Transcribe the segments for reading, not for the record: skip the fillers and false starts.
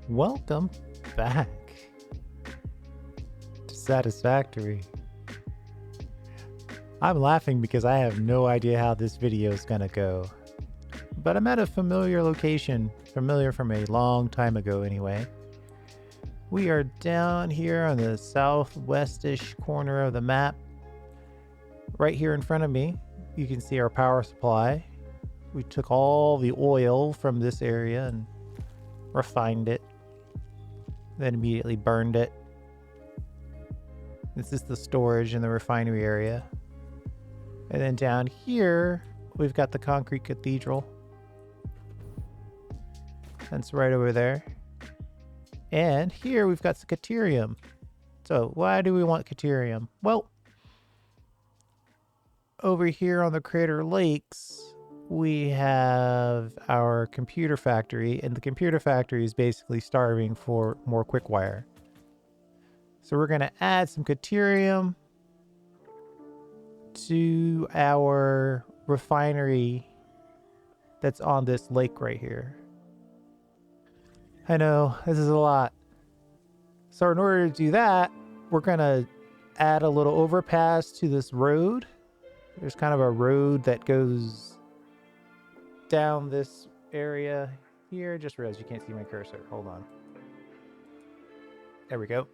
Welcome back to Satisfactory. I'm laughing because I have no idea how this video is gonna go. But I'm at a familiar location, familiar from a long time ago anyway. We are down here on the southwestish corner of the map. Right here in front of me, you can see our power supply. We took all the oil from this area and refined it, then immediately burned it. This is the storage in the refinery area. And then down here, we've got the concrete cathedral. That's right over there. And here we've got the Caterium. So why do we want Caterium? Well, over here on the Crater Lakes, we have our computer factory, and the computer factory is basically starving for more quickwire. So we're going to add some Caterium to our refinery that's on this lake right here. I know, this is a lot. So in order to do that, we're going to add a little overpass to this road. There's kind of a road that goes down this area here. Just realized you can't see my cursor. Hold on. There we go.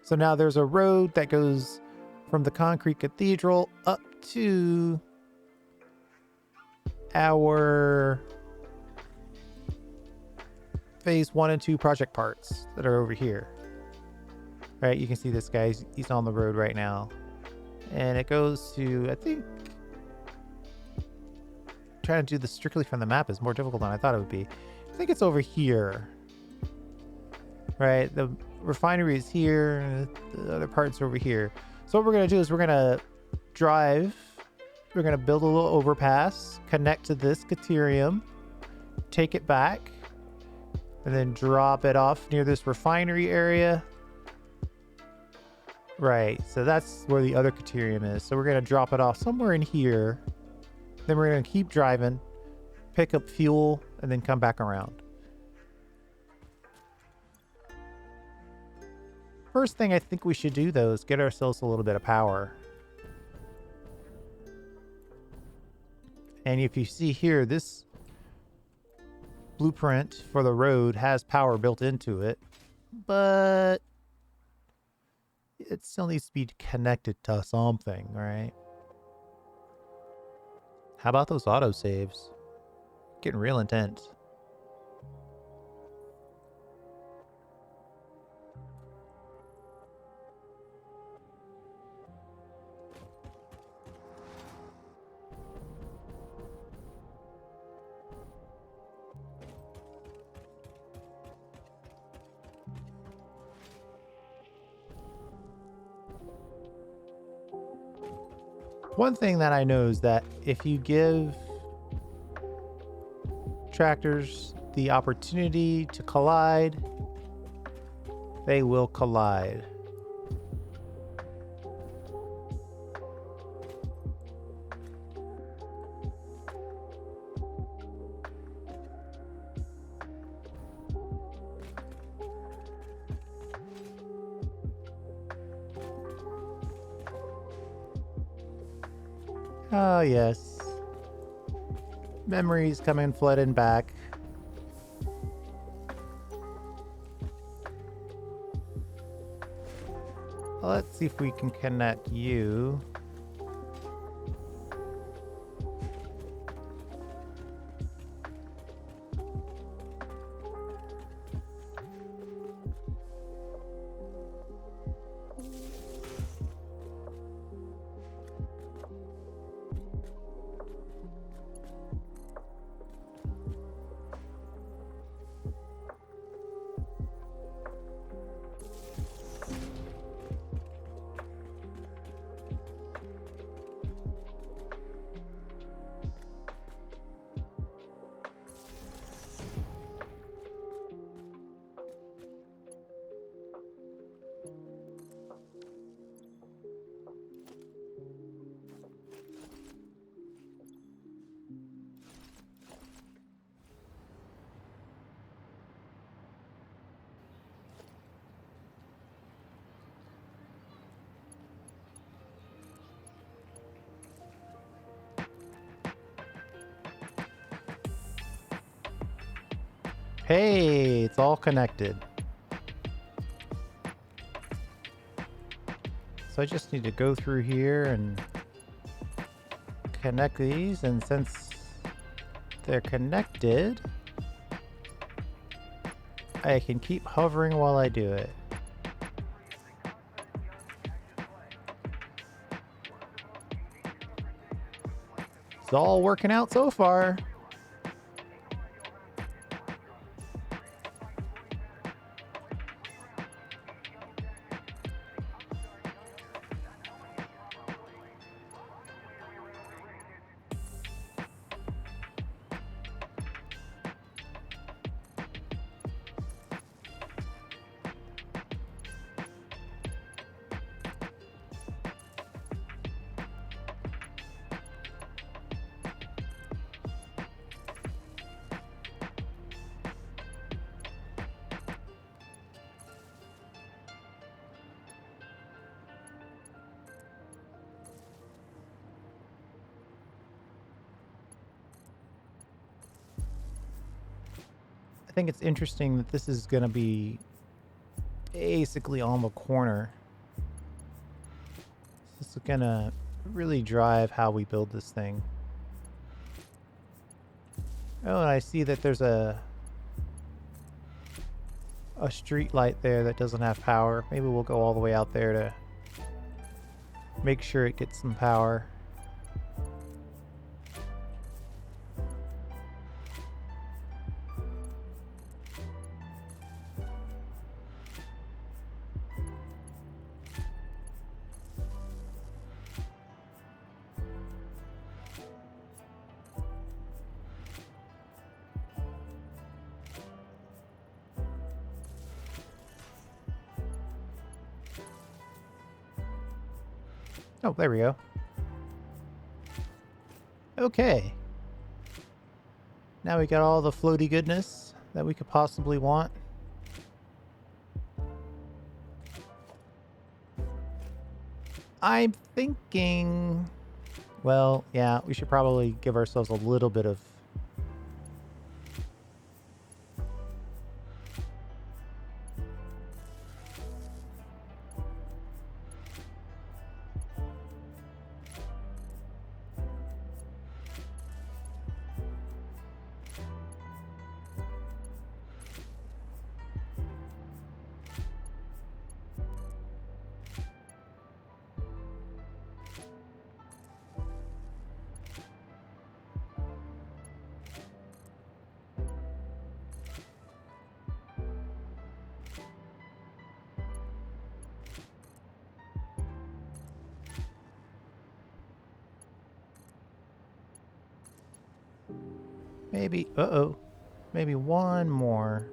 So now there's a road that goes from the concrete cathedral up to our phase 1 and 2 project parts that are over here. Right, you can see this guy, he's on the road right now. And it goes to, I think, trying to do this strictly from the map is more difficult than I thought it would be. I think it's over here. Right, the refinery is here, and the other parts over here. So what we're going to do is we're going to drive, we're going to build a little overpass, connect to this Caterium, take it back, and then drop it off near this refinery area. Right, so that's where the other Caterium is. So we're going to drop it off somewhere in here. Then we're going to keep driving, pick up fuel, and then come back around. First thing I think we should do, though, is get ourselves a little bit of power. And if you see here, this blueprint for the road has power built into it, but it still needs to be connected to something, right? How about those autosaves? Getting real intense. One thing that I know is that if you give tractors the opportunity to collide, they will collide. Oh, yes. Memories coming flooding back. Let's see if we can connect you. Hey, it's all connected. So I just need to go through here and connect these, and since they're connected, I can keep hovering while I do it. It's all working out so far. I think it's interesting that this is going to be basically on the corner. This is going to really drive how we build this thing. Oh, and I see that there's a street light there that doesn't have power. Maybe we'll go all the way out there to make sure it gets some power. Oh, there we go. Okay. Now we got all the floaty goodness that we could possibly want. I'm thinking, well, yeah, we should probably give ourselves a little bit of maybe, maybe one more.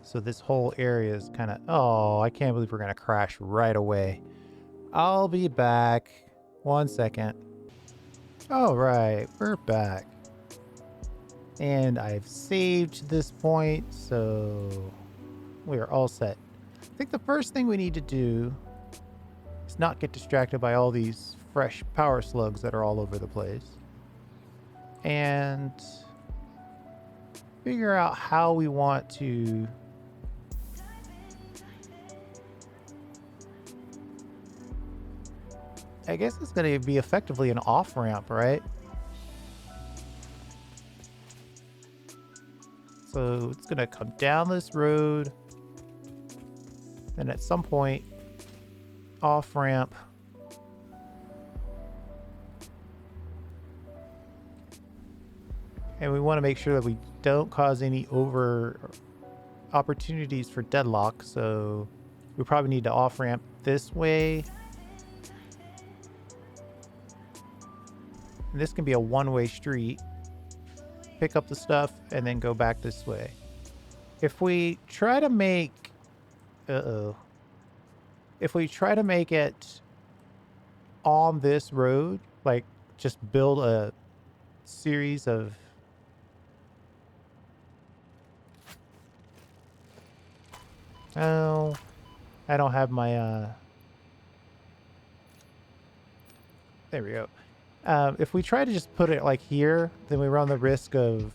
So this whole area is kind of, oh, I can't believe we're going to crash right away. I'll be back. 1 second. All right, we're back. And I've saved this point, so we are all set. I think the first thing we need to do is not get distracted by all these fresh power slugs that are all over the place. And figure out how we want to I guess it's going to be effectively an off-ramp, right? So it's going to come down this road. And at some point, off-ramp. And we want to make sure that we don't cause any over opportunities for deadlock. So we probably need to off-ramp this way. And this can be a one-way street. Pick up the stuff and then go back this way. If we try to make... If we try to make it on this road, like just build a series of... Oh, I don't have my... There we go. If we try to just put it like here, then we run the risk of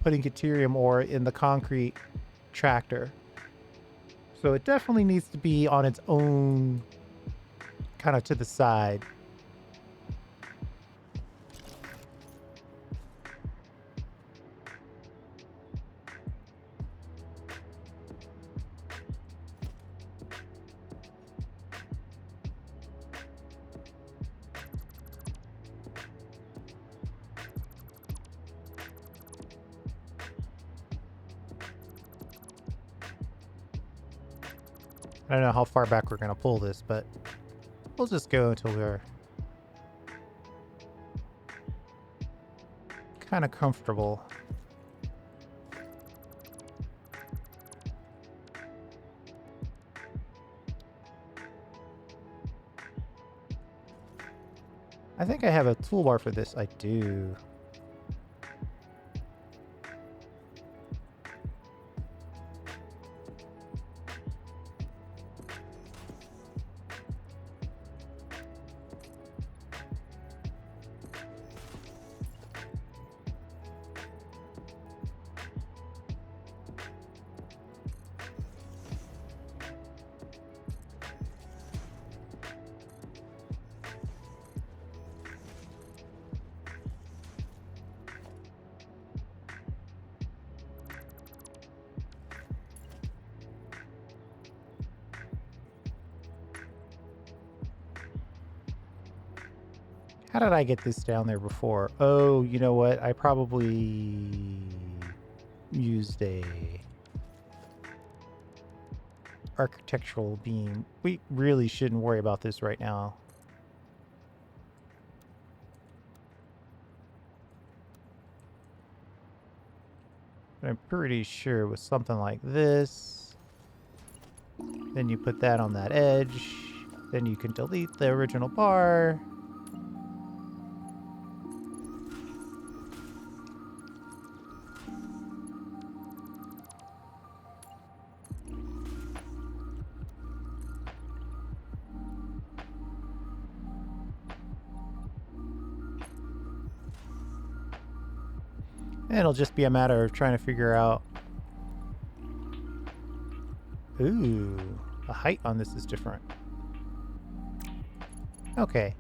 putting Caterium ore in the concrete tractor. So it definitely needs to be on its own, kind of to the side. I don't know how far back we're going to pull this, but we'll just go until we're kind of comfortable. I think I have a toolbar for this. I do. How did I get this down there before? Oh, you know what? I probably used a architectural beam. We really shouldn't worry about this right now. I'm pretty sure it was something like this. Then you put that on that edge. Then you can delete the original bar. And it'll just be a matter of trying to figure out... Ooh, the height on this is different. Okay.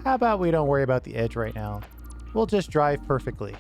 How about we don't worry about the edge right now? We'll just drive perfectly.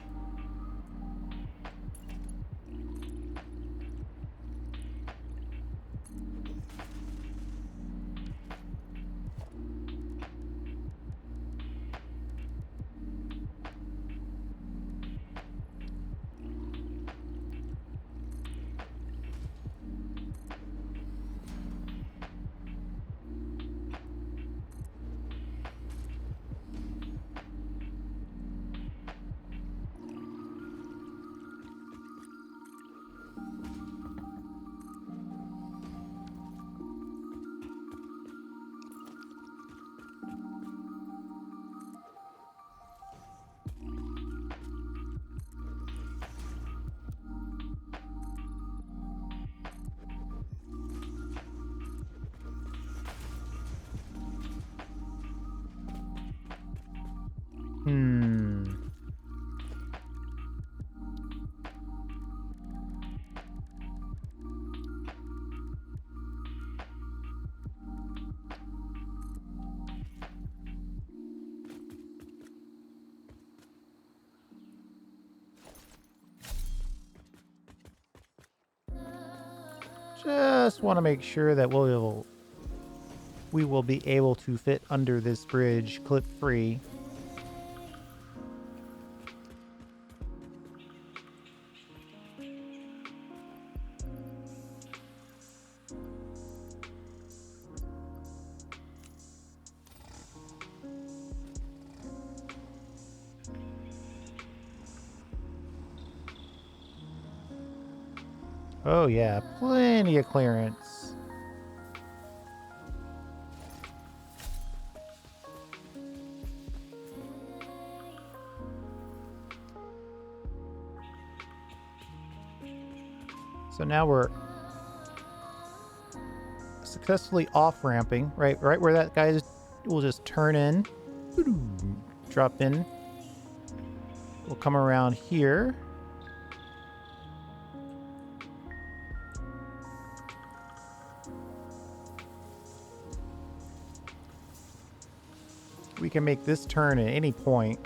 Just want to make sure that we will be able to fit under this bridge clip-free. Oh yeah, plenty of clearance. So now we're successfully off-ramping, right where that guy we'll just turn in, drop in. We'll come around here. We can make this turn at any point.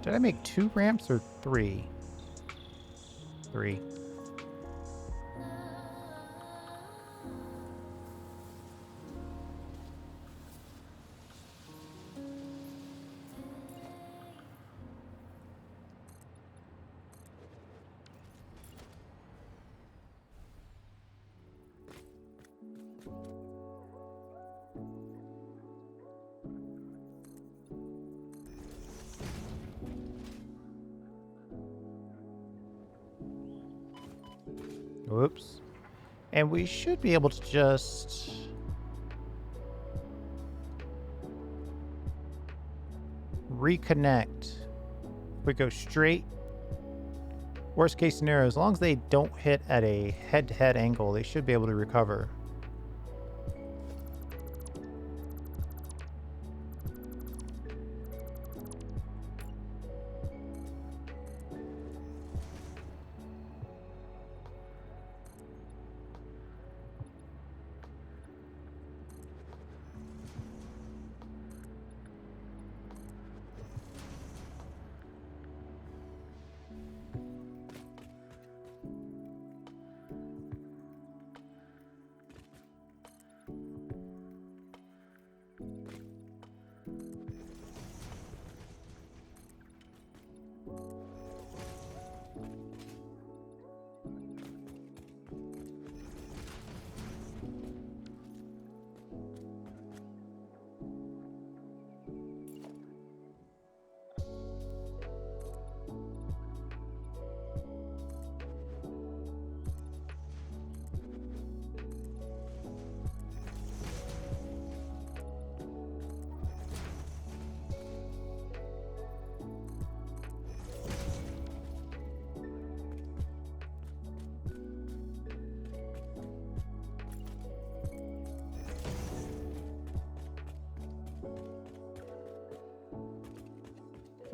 Did I make 2 ramps or 3? 3. Whoops. And we should be able to just... reconnect. We go straight. Worst case scenario, as long as they don't hit at a head-to-head angle, they should be able to recover.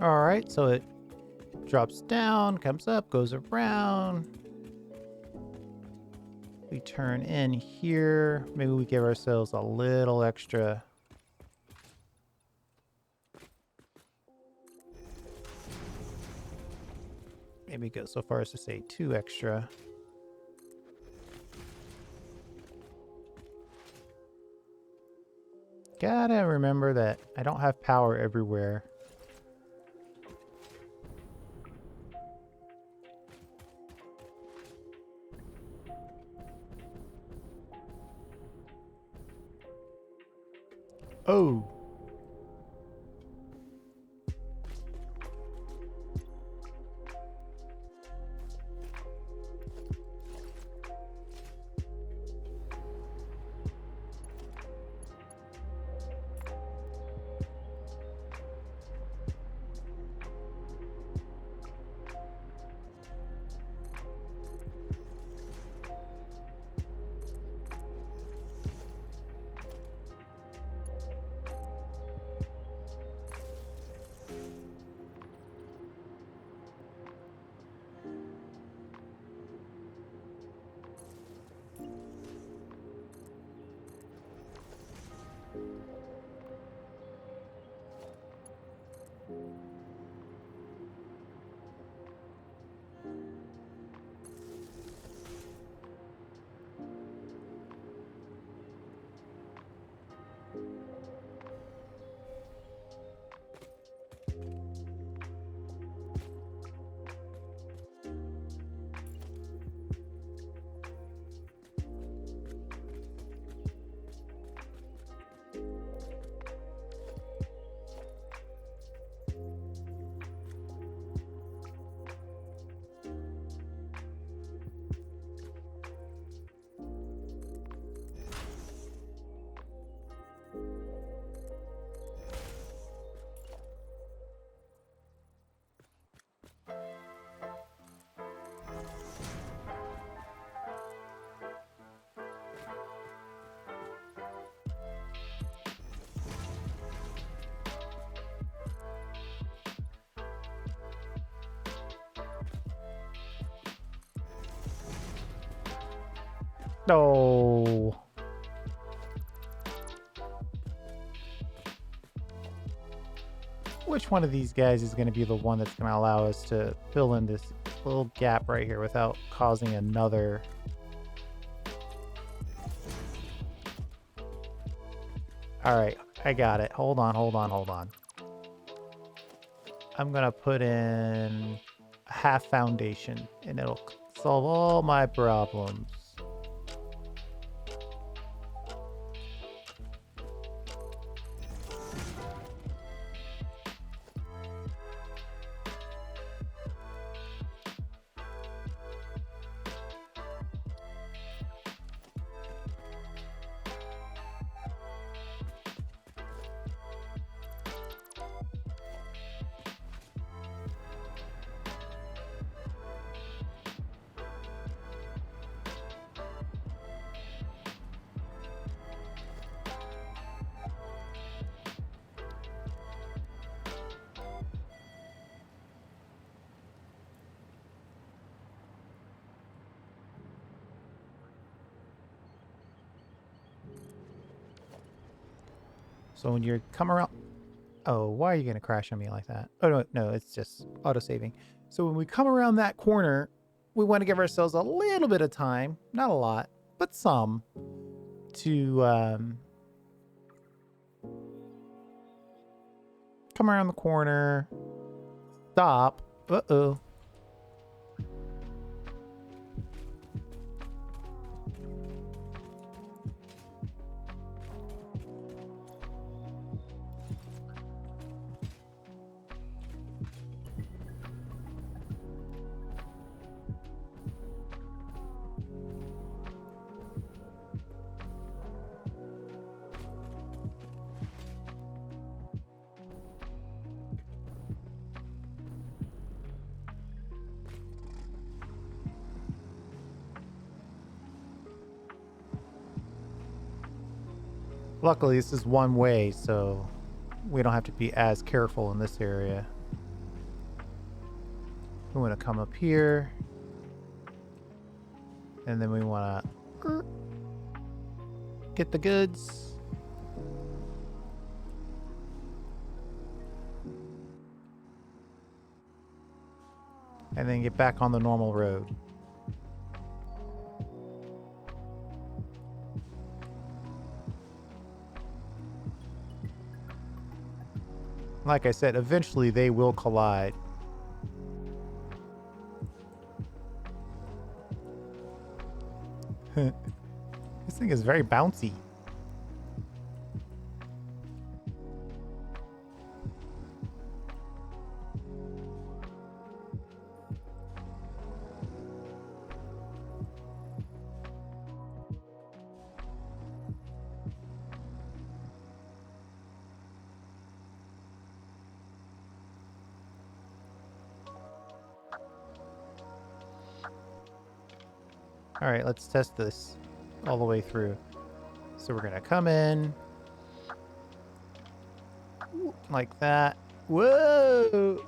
Alright, so it drops down, comes up, goes around. We turn in here. Maybe we give ourselves a little extra. Maybe go so far as to say 2 extra. Gotta remember that I don't have power everywhere. Oh. No. Which one of these guys is going to be the one that's going to allow us to fill in this little gap right here without causing another... All right, I got it. Hold on. I'm going to put in a half foundation and it'll solve all my problems. So when you come around... Oh, why are you going to crash on me like that? Oh, no, it's just auto-saving. So when we come around that corner, we want to give ourselves a little bit of time, not a lot, but some, to come around the corner, stop. Uh-oh. Luckily, this is one way, so we don't have to be as careful in this area. We want to come up here. And then we want to get the goods. And then get back on the normal road. Like I said, eventually they will collide. This thing is very bouncy. All right, let's test this all the way through. So we're gonna come in like that. Whoa!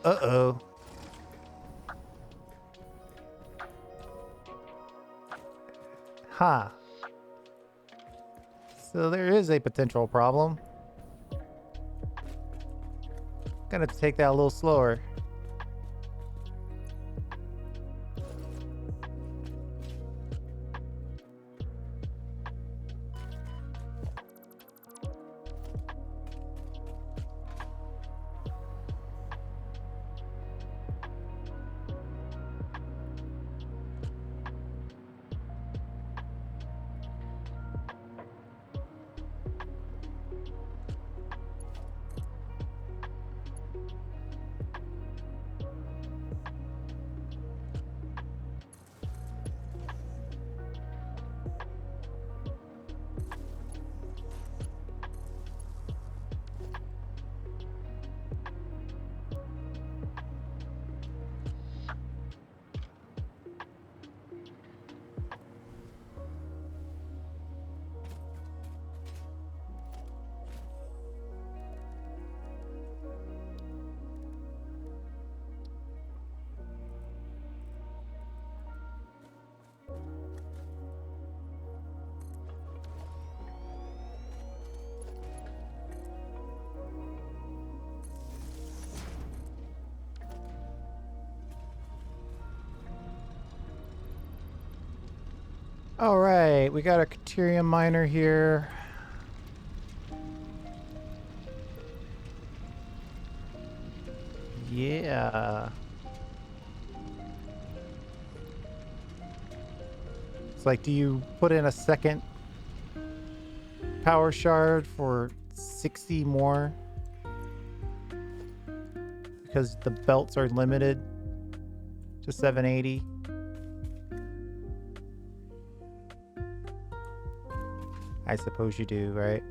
Uh-oh. Ha. So there is a potential problem. Gonna take that a little slower. All right, we got a Caterium miner here. Yeah. It's like, do you put in a second power shard for 60 more? Because the belts are limited to 780. I suppose you do, right?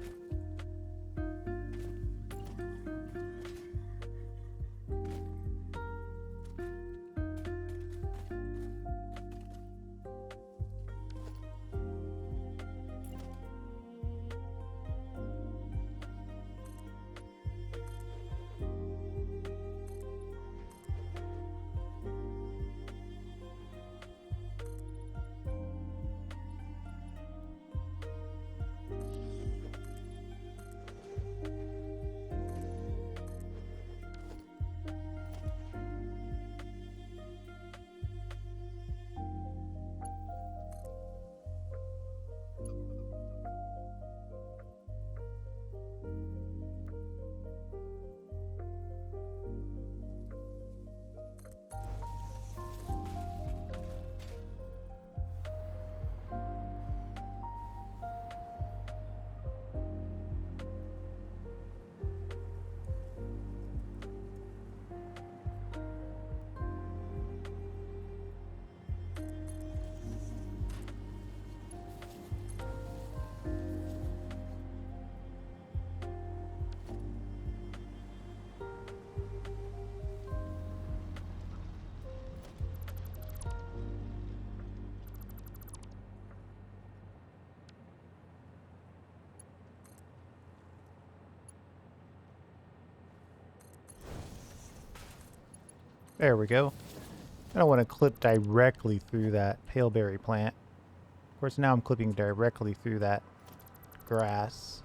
There we go. I don't want to clip directly through that paleberry plant. Of course, now I'm clipping directly through that grass.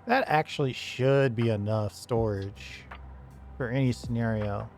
That actually should be enough storage for any scenario.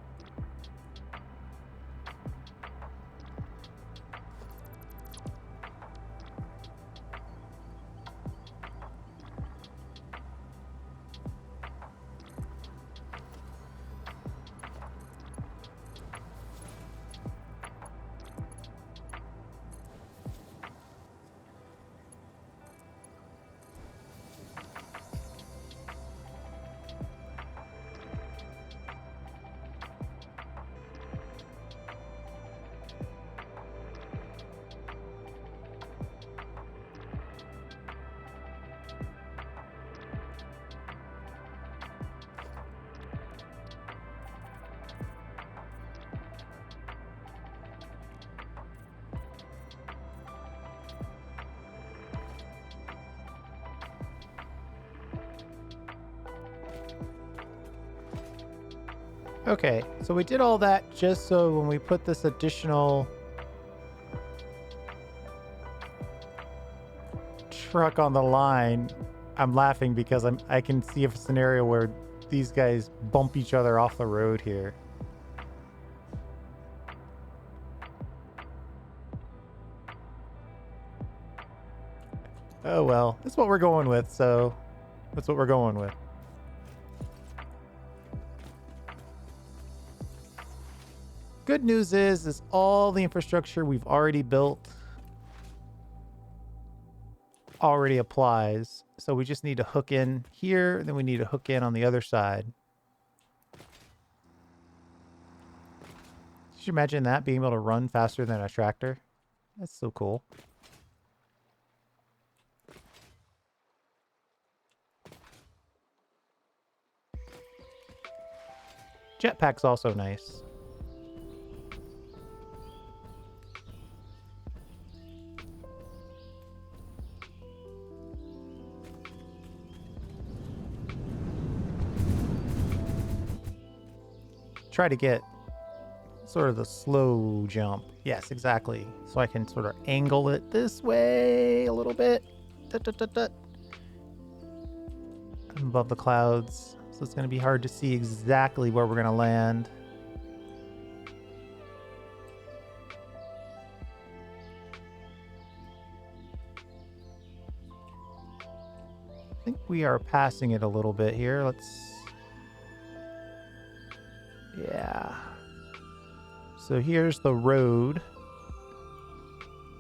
Okay, so we did all that just so when we put this additional truck on the line, I'm laughing because I can see a scenario where these guys bump each other off the road here. Oh well, that's what we're going with, so that's what we're going with. Good news is all the infrastructure we've already built already applies. So we just need to hook in here, then we need to hook in on the other side. Could you imagine that, being able to run faster than a tractor? That's so cool. Jetpack's also nice. try to get sort of the slow jump. Yes, exactly. So I can sort of angle it this way a little bit. Above the clouds. So it's going to be hard to see exactly where we're going to land. I think we are passing it a little bit here. Yeah. So here's the road.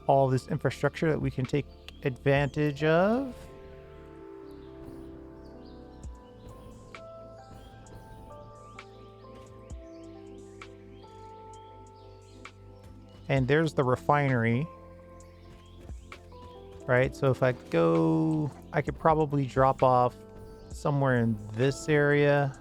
All this infrastructure that we can take advantage of. And there's the refinery. Right, so if I go, I could probably drop off somewhere in this area.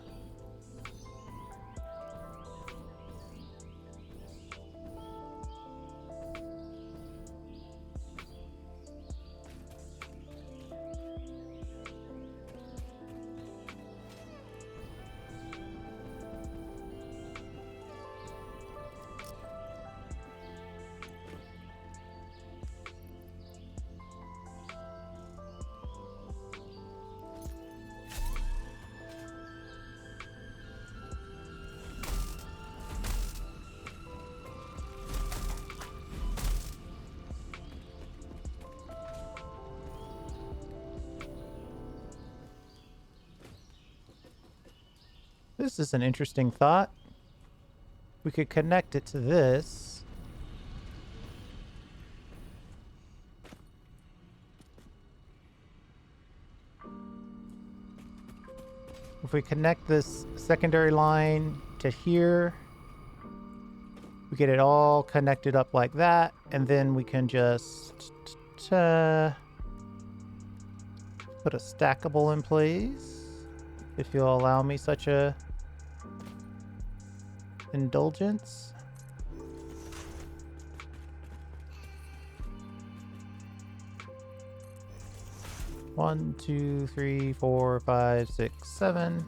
This is an interesting thought. We could connect it to this. If we connect this secondary line to here, we get it all connected up like that, and then we can just put a stackable in place, if you'll allow me such a indulgence. One, two, three, 4, 5, 6, 7.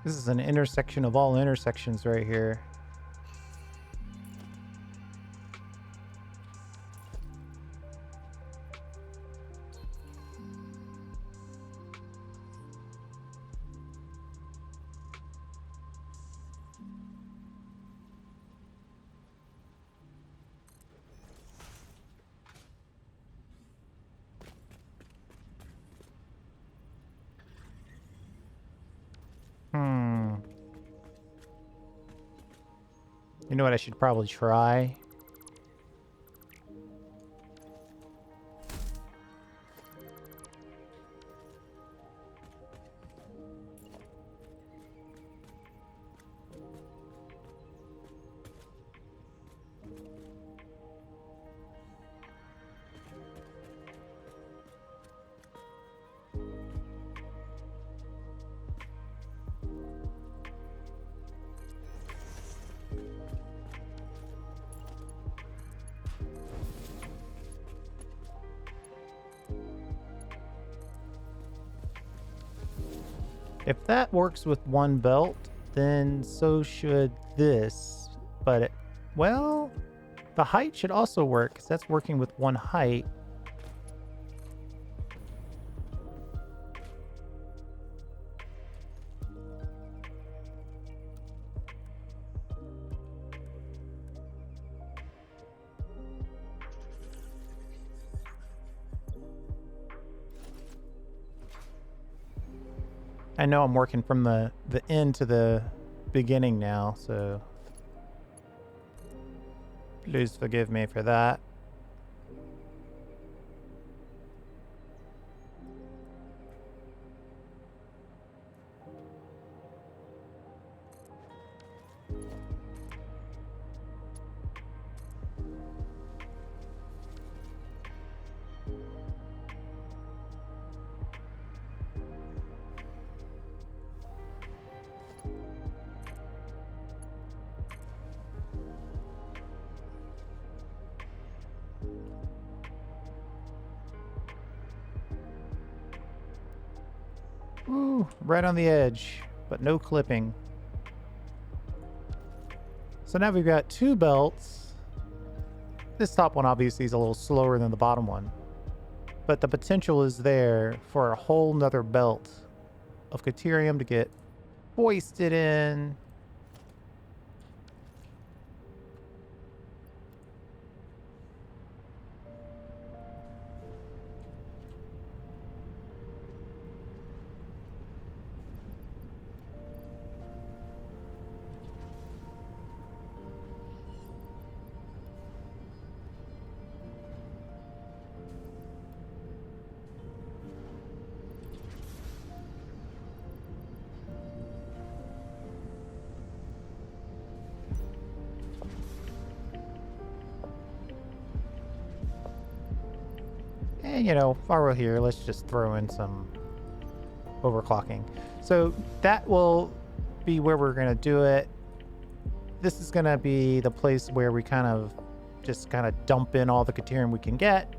This is an intersection of all intersections right here. You know what I should probably try? If that works with one belt, then so should this. But, well, the height should also work, because that's working with one height. I know I'm working from the end to the beginning now, so please forgive me for that. Ooh, right on the edge, but no clipping. So now we've got 2 belts. This top one obviously is a little slower than the bottom one, but the potential is there for a whole nother belt of Caterium to get hoisted in. And, you know, while we're here, let's just throw in some overclocking. So that will be where we're going to do it. This is going to be the place where we kind of dump in all the Caterium we can get.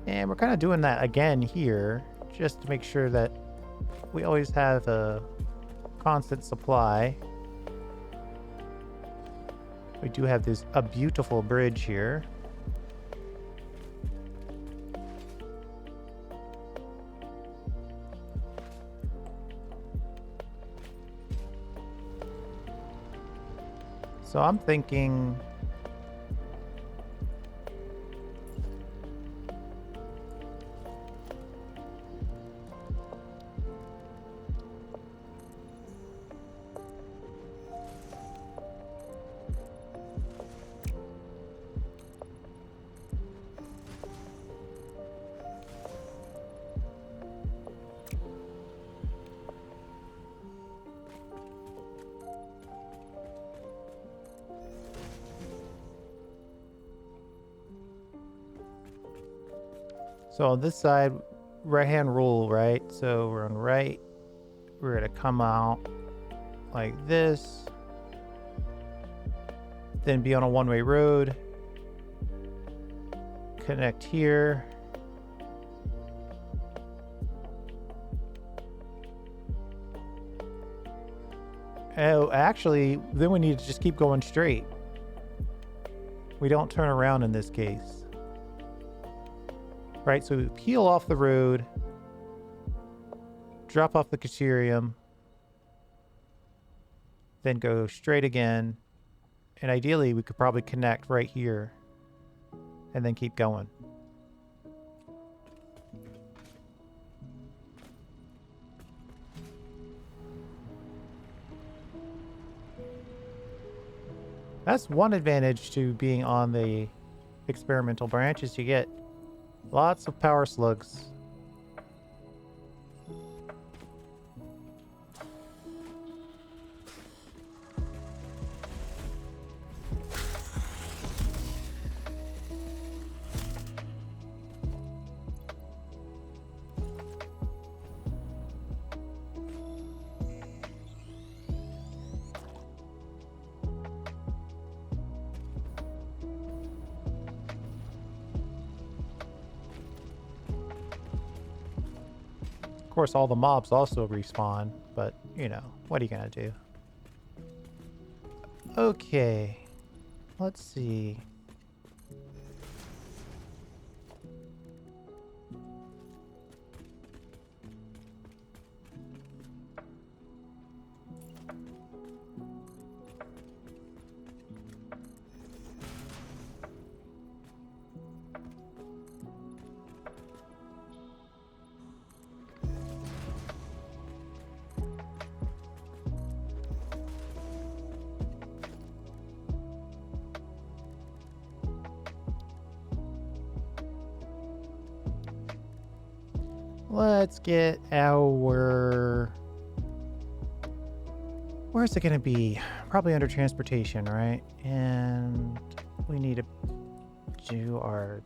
And we're kind of doing that again here, just to make sure that we always have a constant supply. We do have a beautiful bridge here. So I'm thinking so on this side, right-hand rule, right? So we're on right. We're going to come out like this. Then be on a one-way road. Connect here. Oh, actually, then we need to just keep going straight. We don't turn around in this case. Right, so we peel off the road, drop off the Caterium, then go straight again, and ideally we could probably connect right here and then keep going. That's one advantage to being on the experimental branch, is you get lots of power slugs. Of course, all the mobs also respawn, but, you know, what are you gonna do? Okay, let's see. Let's get our... Where's it going to be? Probably under transportation, right? And we need to do our...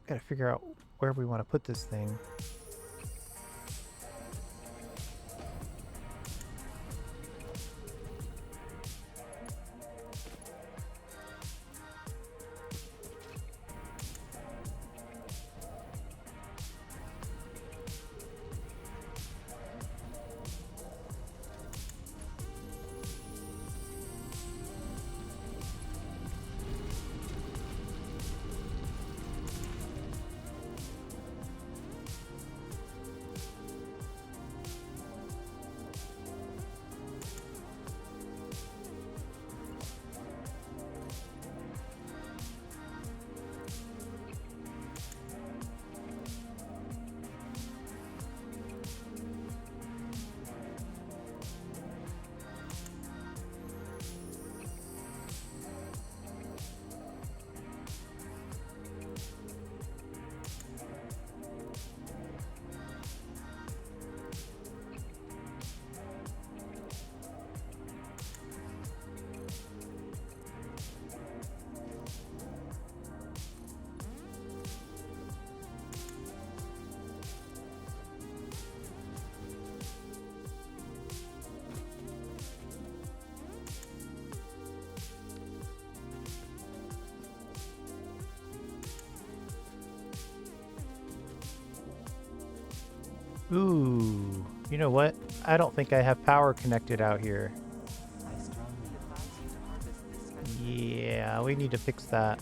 Gotta figure out where we want to put this thing. Ooh, you know what? I don't think I have power connected out here. Yeah, we need to fix that.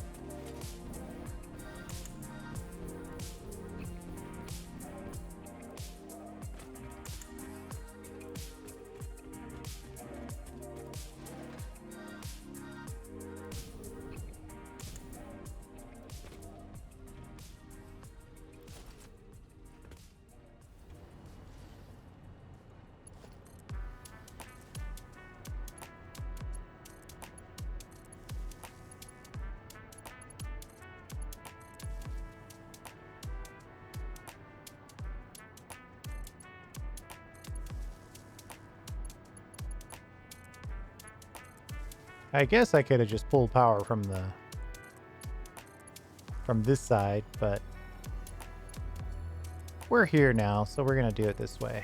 I guess I could have just pulled power from this side, but we're here now, so we're gonna do it this way.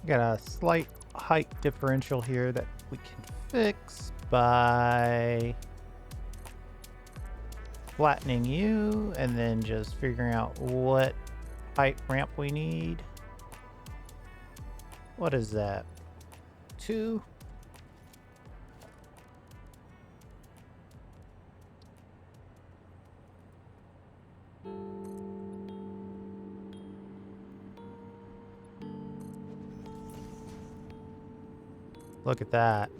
Got a slight height differential here that we can fix by flattening you and then just figuring out what height ramp we need. What is that? 2? Look at that.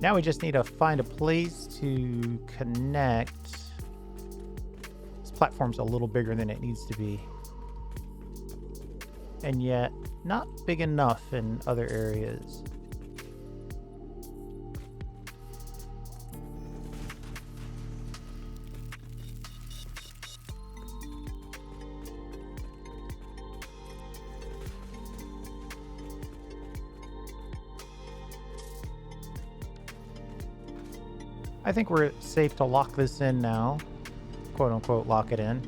Now we just need to find a place to connect. This platform's a little bigger than it needs to be. And yet, not big enough in other areas. I think we're safe to lock this in now. Quote unquote, lock it in.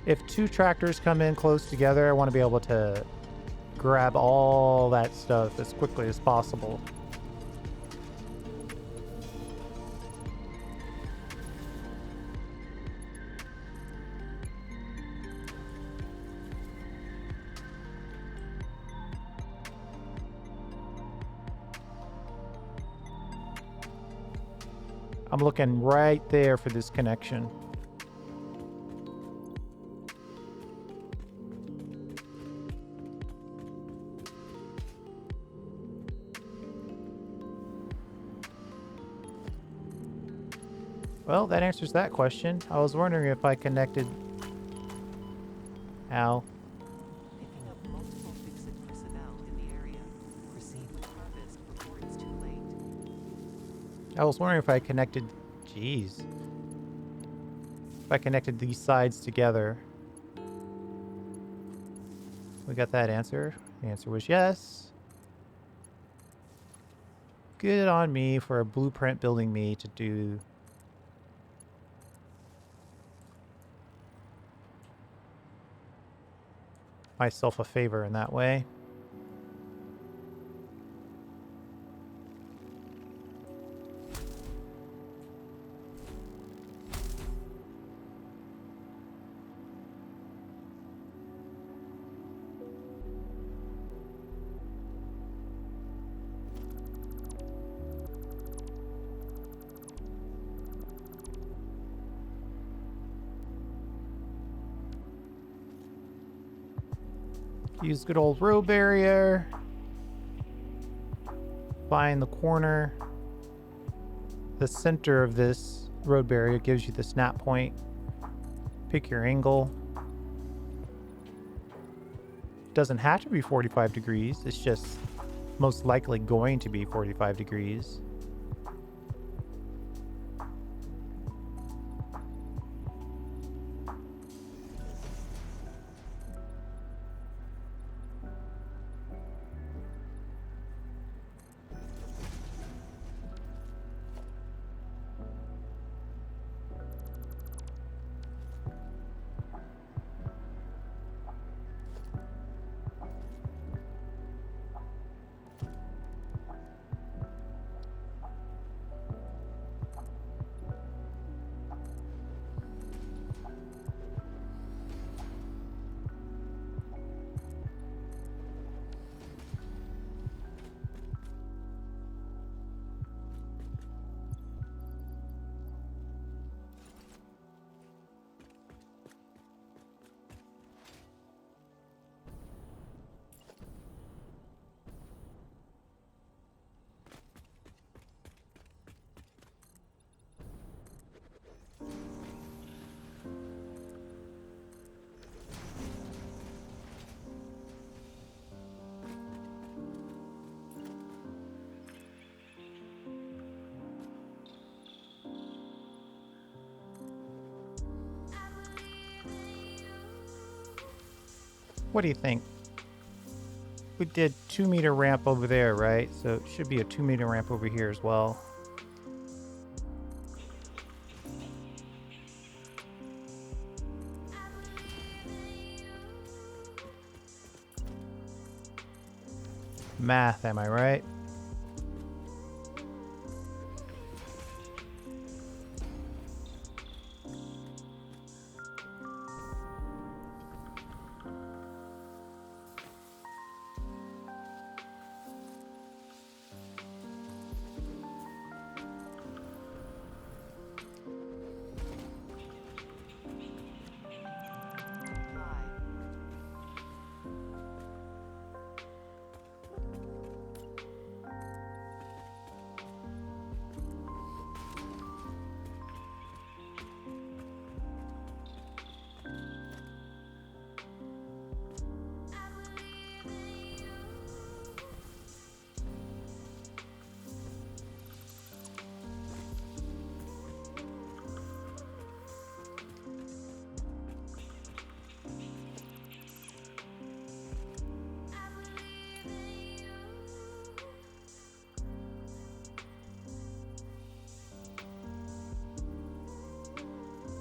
If two tractors come in close together, I want to be able to grab all that stuff as quickly as possible. I'm looking right there for this connection. Well, that answers that question. I was wondering if I connected... Ow. Picking up multiple fixed personnel in the area. Proceed with harvest before it's too late. I was wondering if I connected... Jeez. If I connected these sides together. We got that answer. The answer was yes. Good on me for a blueprint building me to do... myself a favor in that way. Use good old road barrier. Find the corner. The center of this road barrier gives you the snap point. Pick your angle. Doesn't have to be 45 degrees. It's just most likely going to be 45 degrees. What do you think? We did 2-meter ramp over there, right? So it should be a 2-meter ramp over here as well. Math, am I right? Fly.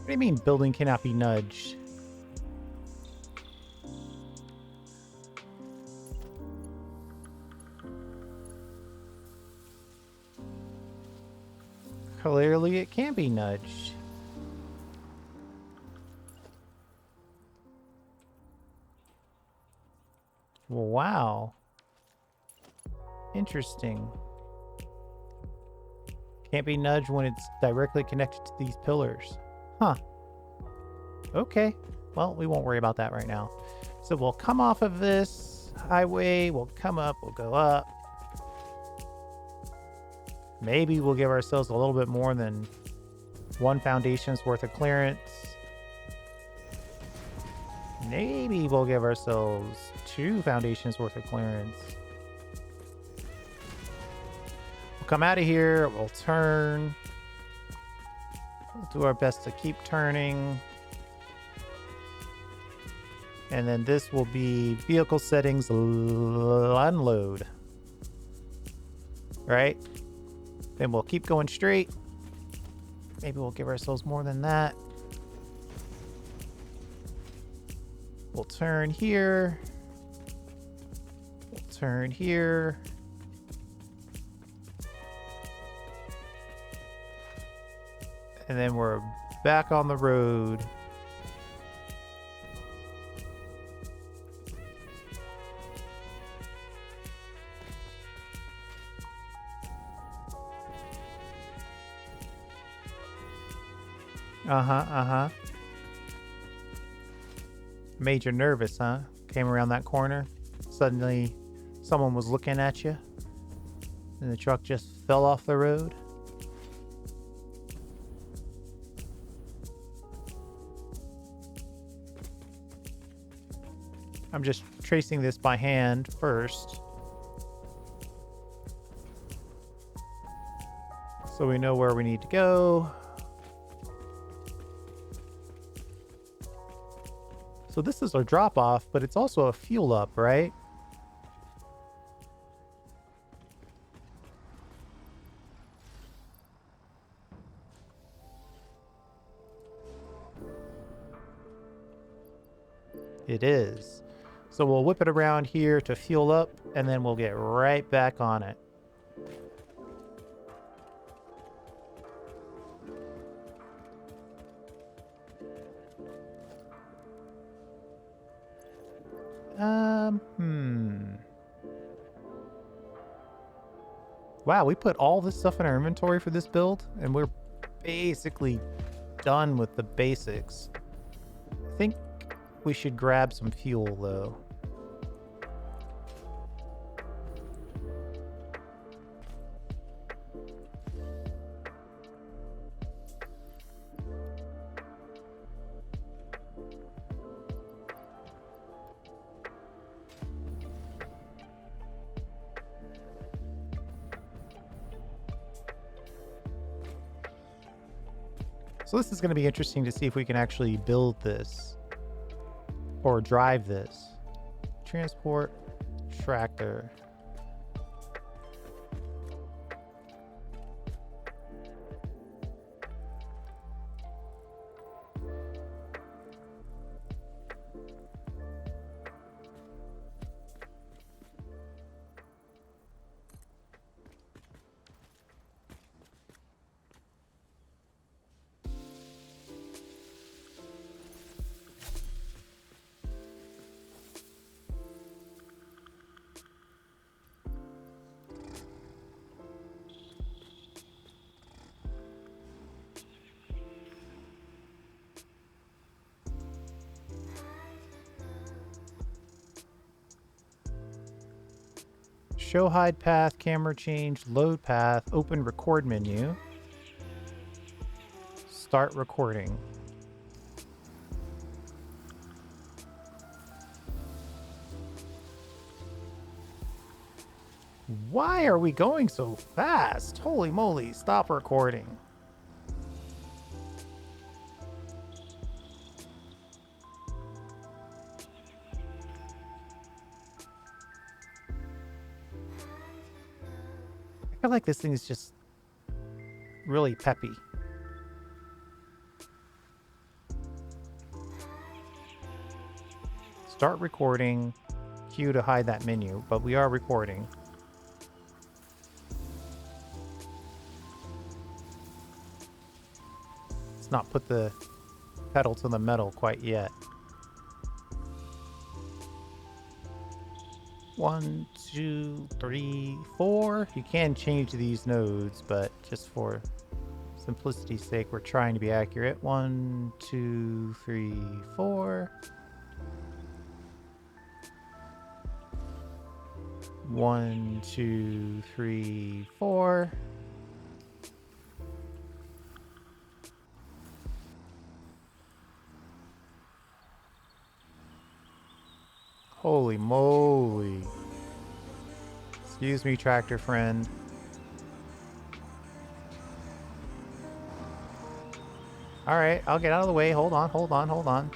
What do you mean building cannot be nudged? Clearly it can be nudged. Wow. Interesting. Can't be nudged when it's directly connected to these pillars. Huh. Okay. Well, we won't worry about that right now. So we'll come off of this highway. We'll come up. We'll go up. Maybe we'll give ourselves a little bit more than one foundation's worth of clearance. Maybe we'll give ourselves 2 foundations worth of clearance. We'll come out of here. We'll turn. We'll do our best to keep turning. And then this will be vehicle settings unload. Right? Then we'll keep going straight. Maybe we'll give ourselves more than that. We'll turn here. We'll turn here. And then we're back on the road. Uh-huh. Made you nervous, huh? Came around that corner. Suddenly, someone was looking at you. And the truck just fell off the road. I'm just tracing this by hand first, so we know where we need to go. So this is our drop off, but it's also a fuel up, right? It is. So we'll whip it around here to fuel up, and then we'll get right back on it. Wow, we put all this stuff in our inventory for this build, and we're basically done with the basics. I think we should grab some fuel, though. So this is going to be interesting to see if we can actually build this or drive this. transport tractor. Show hide path, camera change, load path, open record menu. Start recording. Why are we going so fast? Holy moly, stop recording. I feel like this thing is just really peppy. Start recording. Q to hide that menu, but we are recording. Let's not put the pedal to the metal quite yet. 1, 2, 3, 4. You can change these nodes, but just for simplicity's sake, we're trying to be accurate. 1, 2, 3, 4. 1, 2, 3, 4. Holy moly. Excuse me, tractor friend. All right, I'll get out of the way. Hold on, hold on, hold on.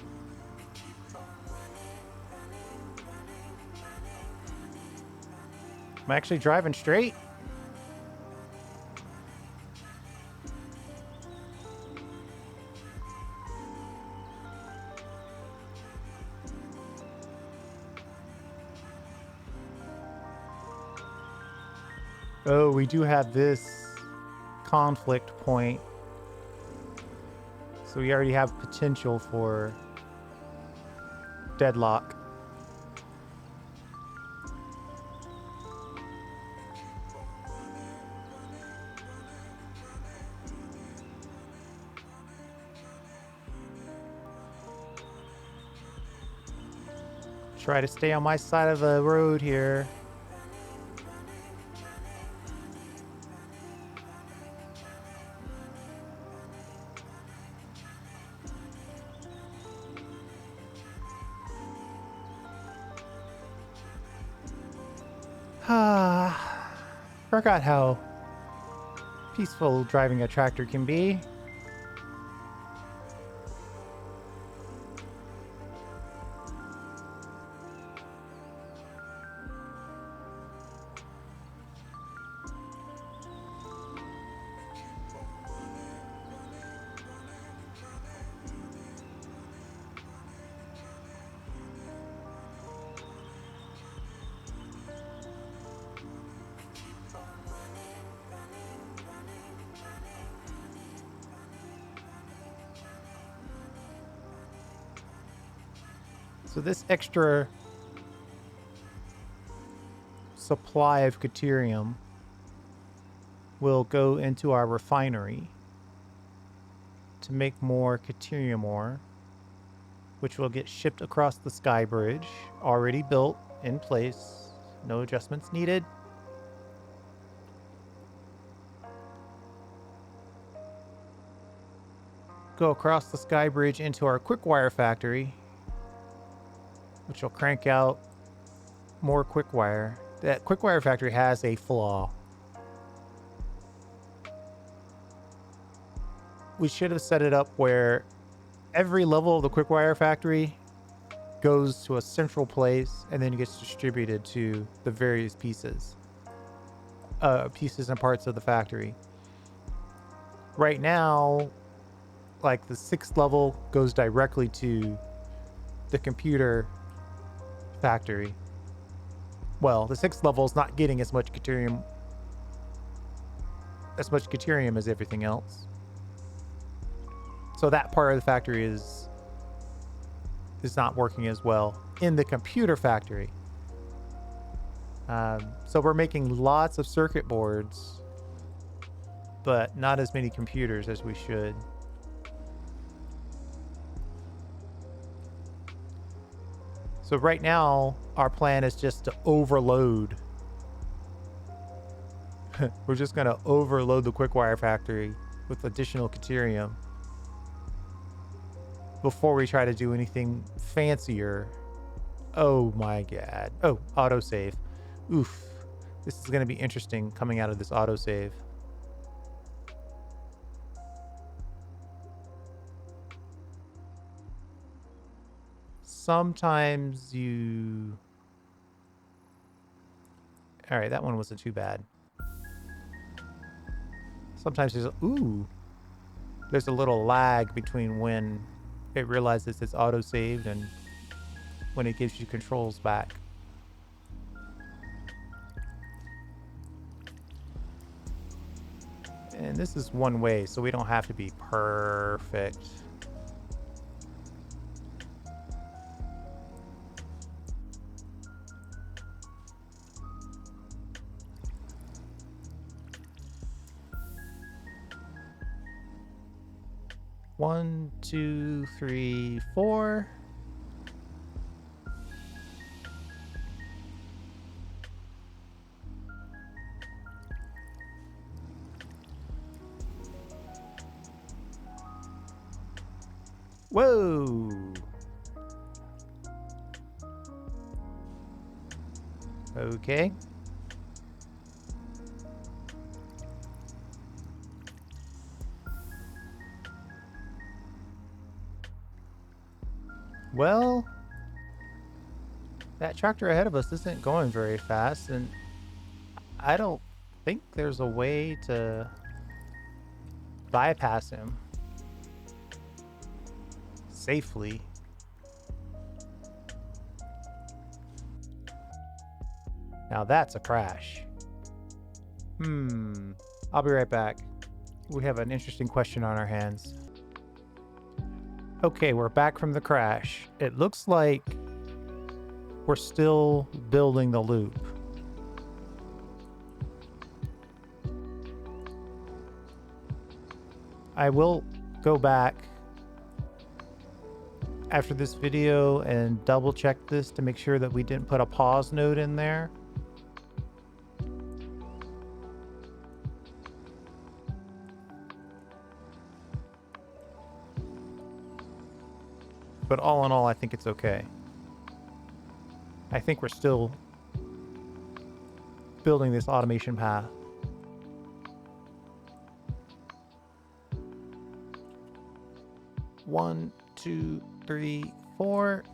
I'm actually driving straight. Oh, we do have this conflict point. So we already have potential for deadlock. Try to stay on my side of the road here. Forgot how peaceful driving a tractor can be. So this extra supply of Caterium will go into our refinery to make more Caterium ore, which will get shipped across the sky bridge, already built, in place, no adjustments needed. Go across the sky bridge into our quickwire factory, which will crank out more quickwire. That quickwire factory has a flaw. We should have set it up where every level of the quickwire factory goes to a central place and then gets distributed to the various pieces and parts of the factory. Right now, like the 6th level goes directly to the computer factory. Well, the 6th level is not getting as much Caterium as everything else. So that part of the factory is not working as well in the computer factory. So we're making lots of circuit boards, but not as many computers as we should. So right now, our plan is just to overload. We're just going to overload the quickwire factory with additional Caterium before we try to do anything fancier. Oh my god. Oh, autosave. Oof. This is going to be interesting coming out of this autosave. Sometimes you... Alright, that one wasn't too bad. Sometimes there's a little lag between when it realizes it's auto-saved and when it gives you controls back. And this is one way, so we don't have to be perfect. One, two, three, four. Whoa! Okay. Well, that tractor ahead of us isn't going very fast, and I don't think there's a way to bypass him safely. Now that's a crash. I'll be right back. We have an interesting question on our hands. Okay, we're back from the crash. It looks like we're still building the loop. I will go back after this video and double check this to make sure that we didn't put a pause node in there. But all in all, I think it's okay. I think we're still building this automation path. One, two, three, four.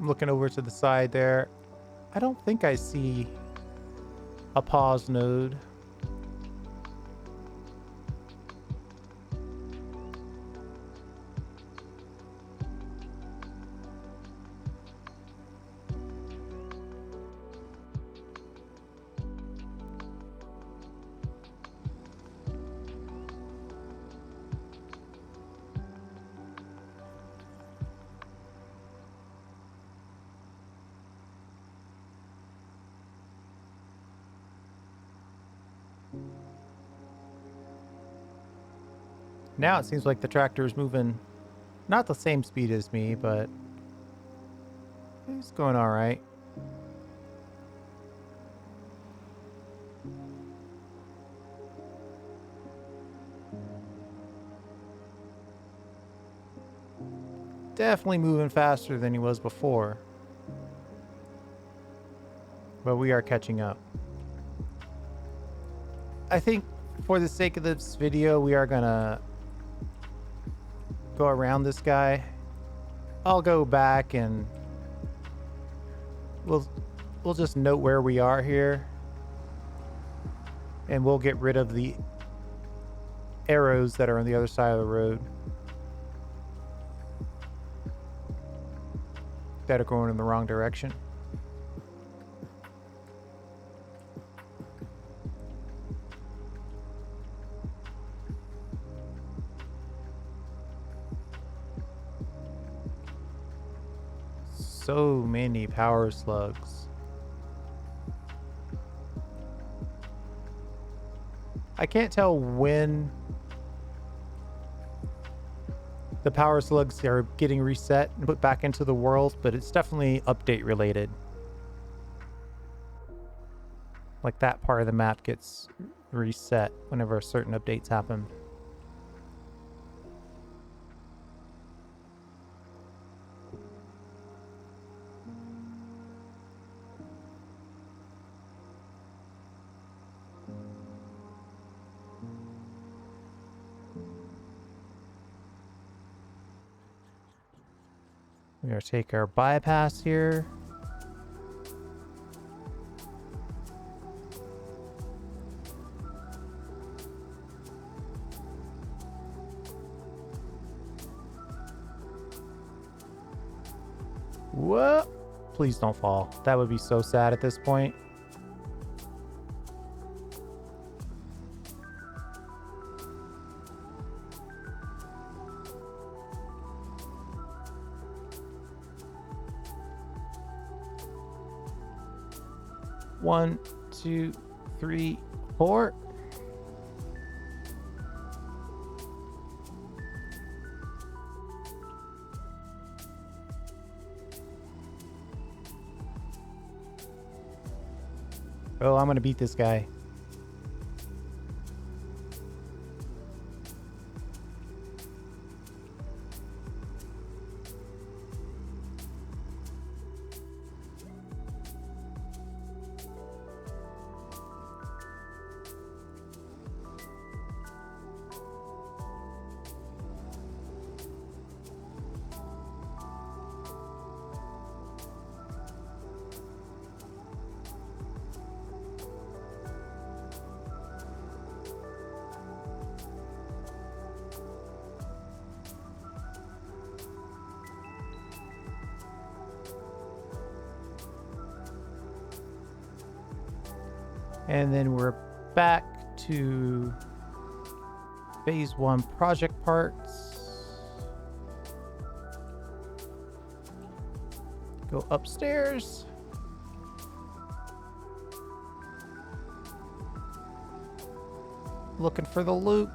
I'm looking over to the side there. I don't think I see a pause node. Now it seems like the tractor is moving not the same speed as me, but it's going all right. definitely moving faster than he was before. But we are catching up. I think for the sake of this video, we are gonna go around this guy. I'll go back and we'll just note where we are here. And we'll get rid of the arrows that are on the other side of the road that are going in the wrong direction. So many power slugs. I can't tell when the power slugs are getting reset and put back into the world, but it's definitely update related. Like that part of the map gets reset whenever certain updates happen. We're going to take our bypass here. Whoa! Please don't fall. That would be so sad at this point. One, two, three, four. Oh, I'm gonna beat this guy. And then we're back to phase 1 project parts. Go upstairs. Looking for the loop.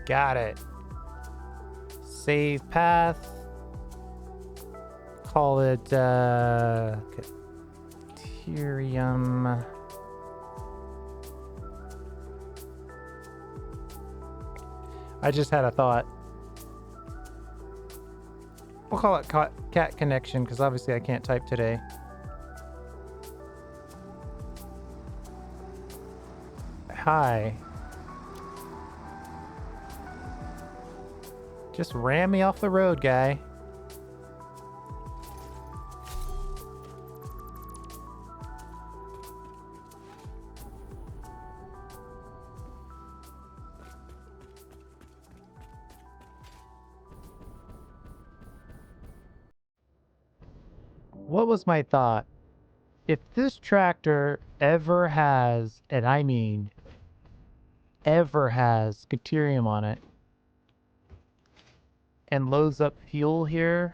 Got it. Save path. Call it Caterium. I just had a thought. We'll call it cat connection because obviously I can't type today. Hi. Just ram me off the road, guy. What was my thought? If this tractor ever has, and I mean ever has, Caterium on it, and loads up fuel here,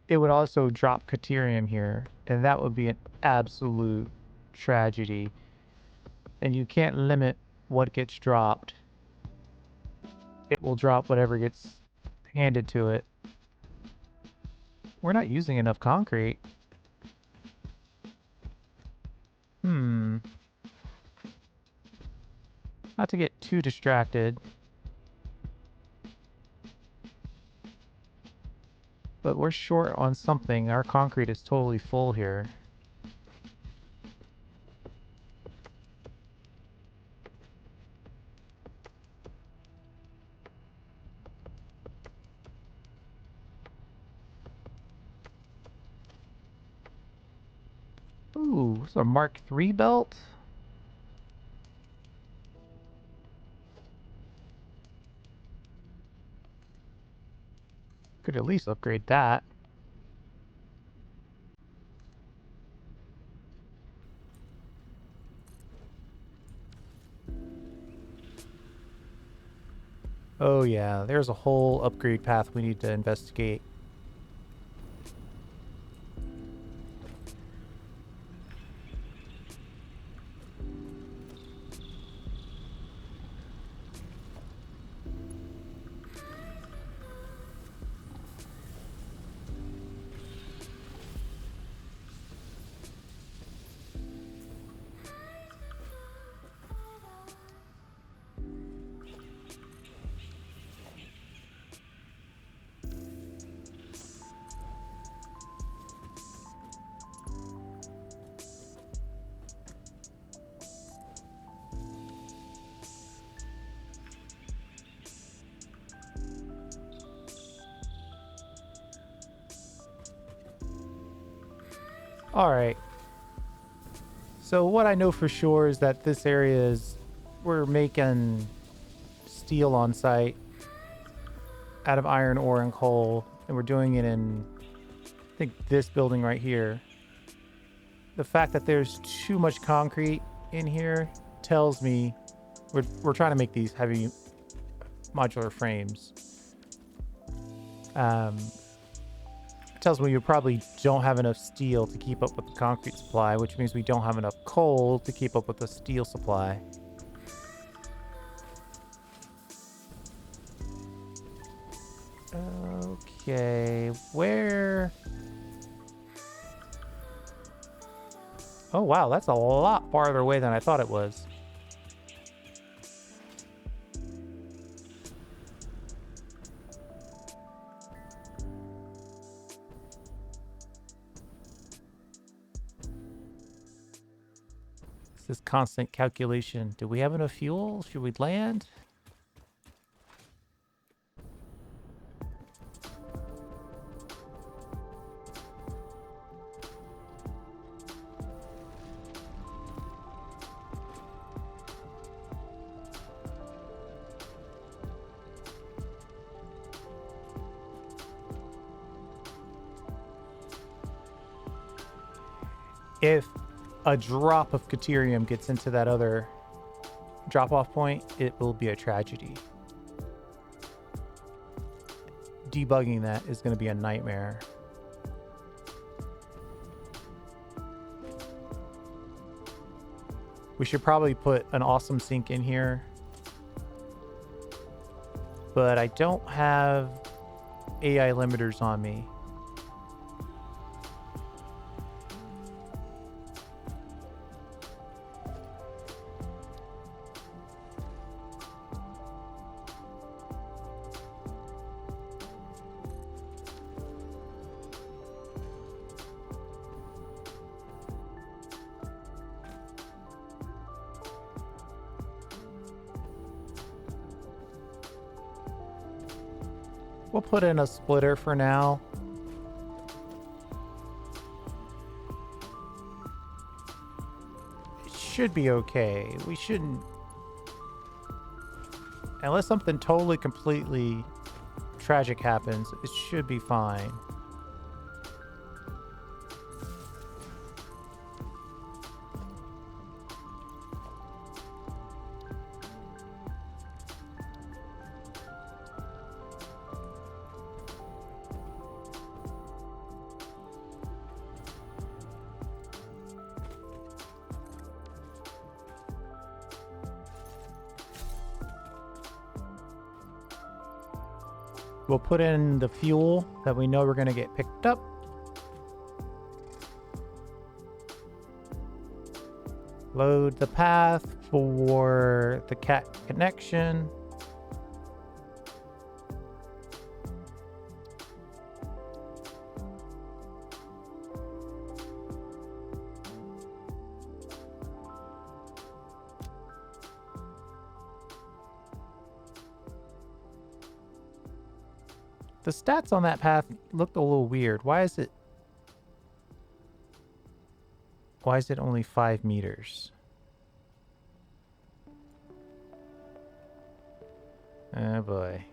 it would also drop Caterium here, and that would be an absolute tragedy. And you can't limit what gets dropped. It will drop whatever gets handed to it. We're not using enough concrete. too distracted. But we're short on something. Our concrete is totally full here. Ooh, it's a Mark III belt. Could at least upgrade that. Oh yeah, there's a whole upgrade path we need to investigate. Alright. So what I know for sure is that this area is... we're making steel on site out of iron ore and coal. And we're doing it in, I think, this building right here. The fact that there's too much concrete in here tells me we're trying to make these heavy modular frames. Tells me you probably don't have enough steel to keep up with the concrete supply, which means we don't have enough coal to keep up with the steel supply. Okay, where... Oh wow, that's a lot farther away than I thought it was. This constant calculation. Do we have enough fuel? Should we land? If a drop of Caterium gets into that other drop-off point, it will be a tragedy. Debugging that is going to be a nightmare. We should probably put an awesome sink in here. But I don't have AI limiters on me. We'll put in a splitter for now. It should be okay. We shouldn't... Unless something totally, completely tragic happens, it should be fine. We'll put in the fuel that we know we're going to get picked up. Load the path, for the cat connection. The stats on that path looked a little weird. Why is it only 5 meters? Oh boy.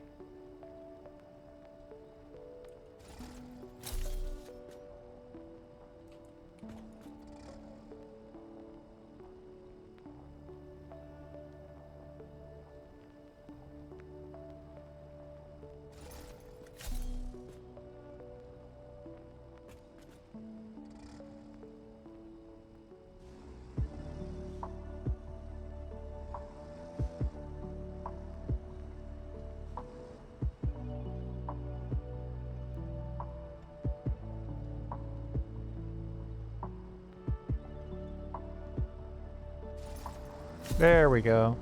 There we go.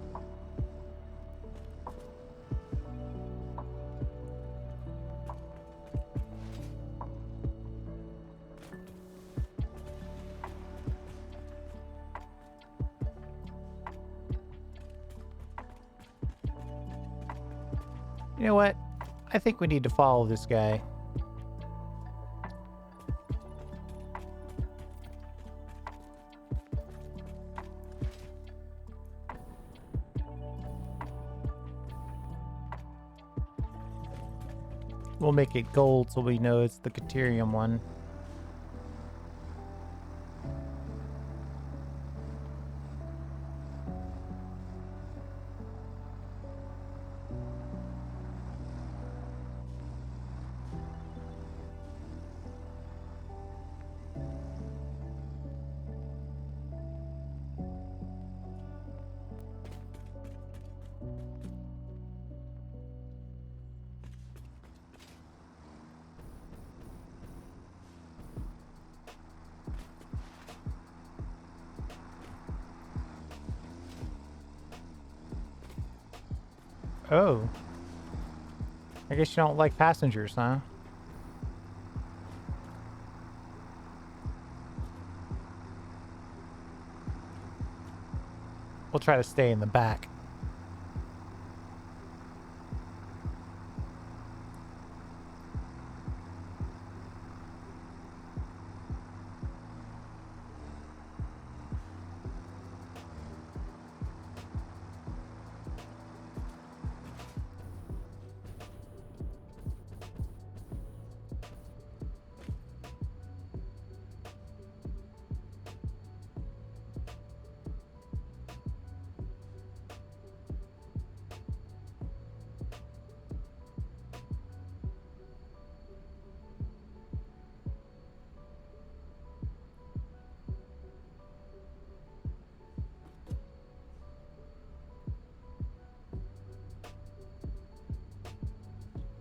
You know what? I think we need to follow this guy. We'll make it gold so we know it's the Caterium one. Oh. I guess you don't like passengers, huh? We'll try to stay in the back.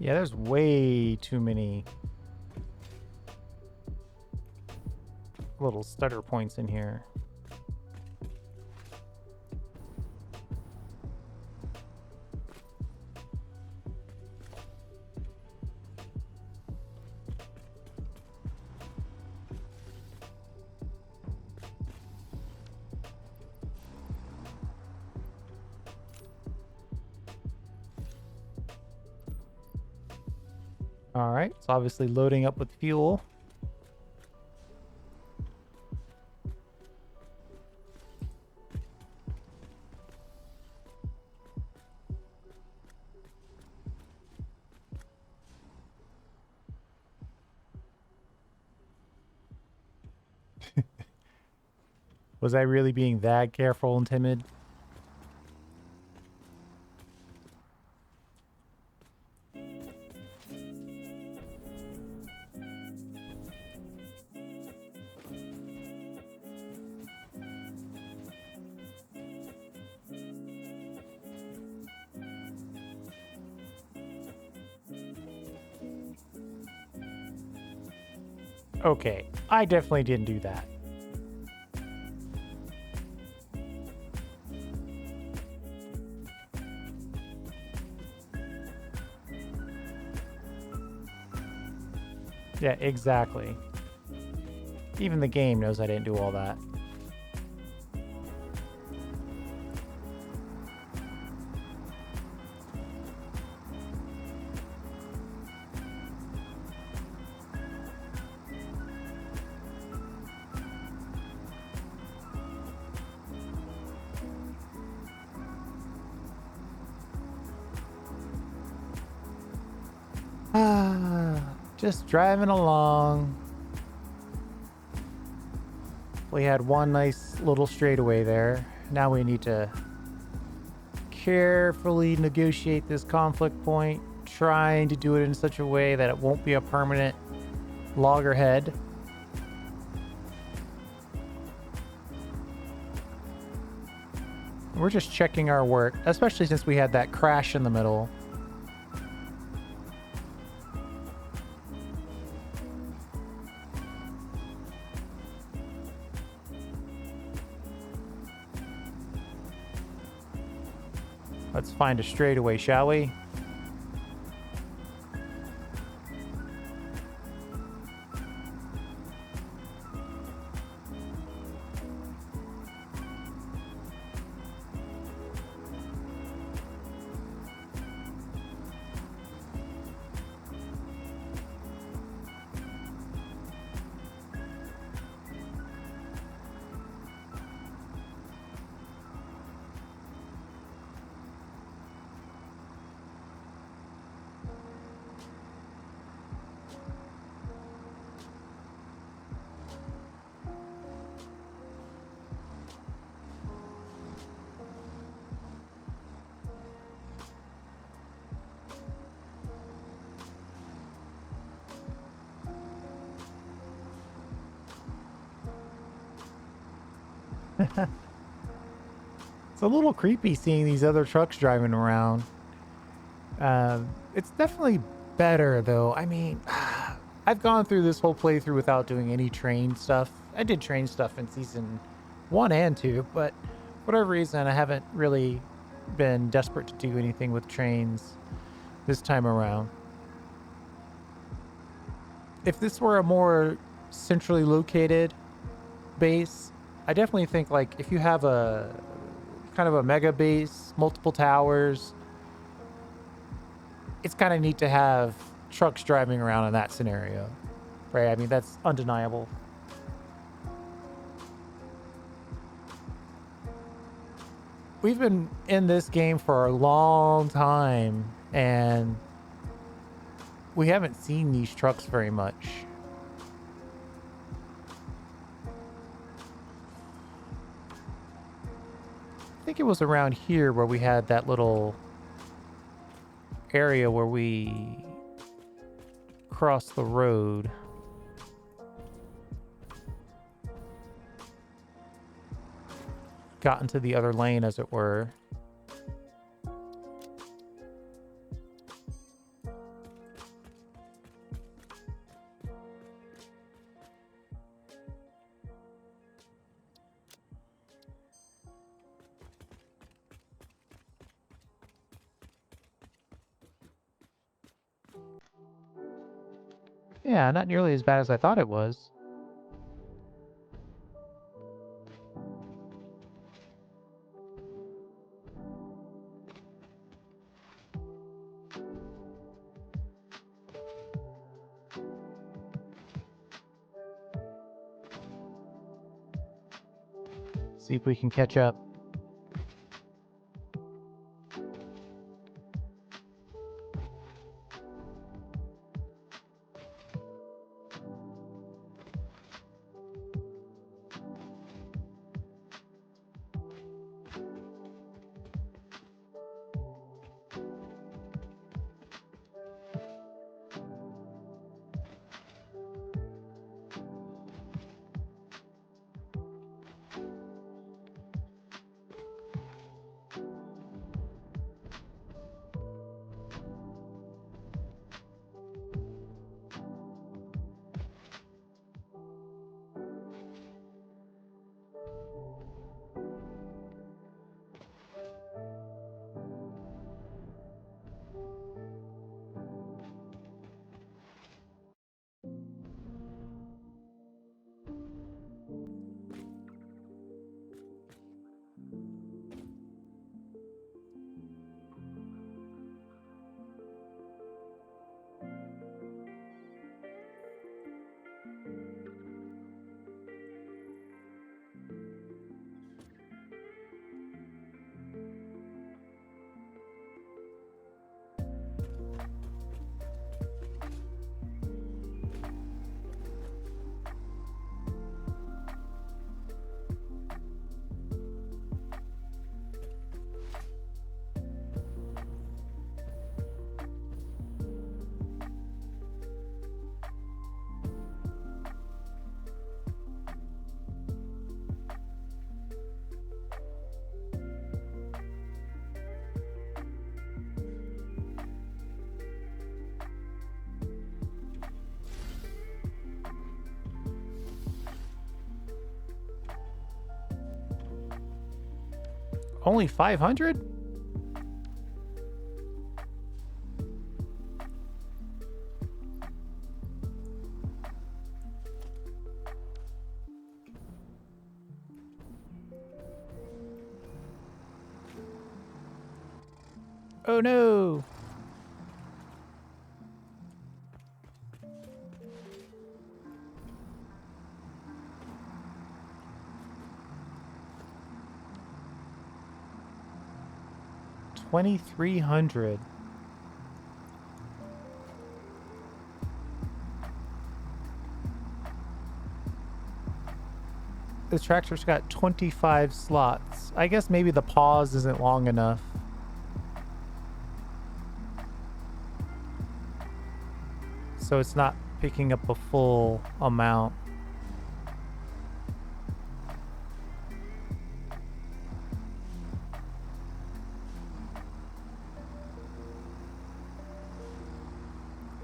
Yeah, there's way too many little stutter points in here. All right, it's obviously loading up with fuel. Was I really being that careful and timid? Okay, I definitely didn't do that. Yeah, exactly. Even the game knows I didn't do all that. Just driving along. We had one nice little straightaway there. Now we need to carefully negotiate this conflict point, trying to do it in such a way that it won't be a permanent loggerhead. We're just checking our work, especially since we had that crash in the middle. Let's find a straightaway, shall we? It's a little creepy seeing these other trucks driving around. It's definitely better though. I mean, I've gone through this whole playthrough without doing any train stuff. I did train stuff in season 1 and 2, but for whatever reason, I haven't really been desperate to do anything with trains this time around. If this were a more centrally located base, I definitely think like if you have a kind of a mega base, multiple towers, it's kind of neat to have trucks driving around in that scenario, right? I mean, that's undeniable. We've been in this game for a long time and we haven't seen these trucks very much. I think it was around here where we had that little area where we crossed the road. Got into the other lane, as it were. Yeah, not nearly as bad as I thought it was. See if we can catch up. Only 500? Oh no! $2,300. This tractor's got 25 slots. I guess maybe the pause isn't long enough. So it's not picking up a full amount.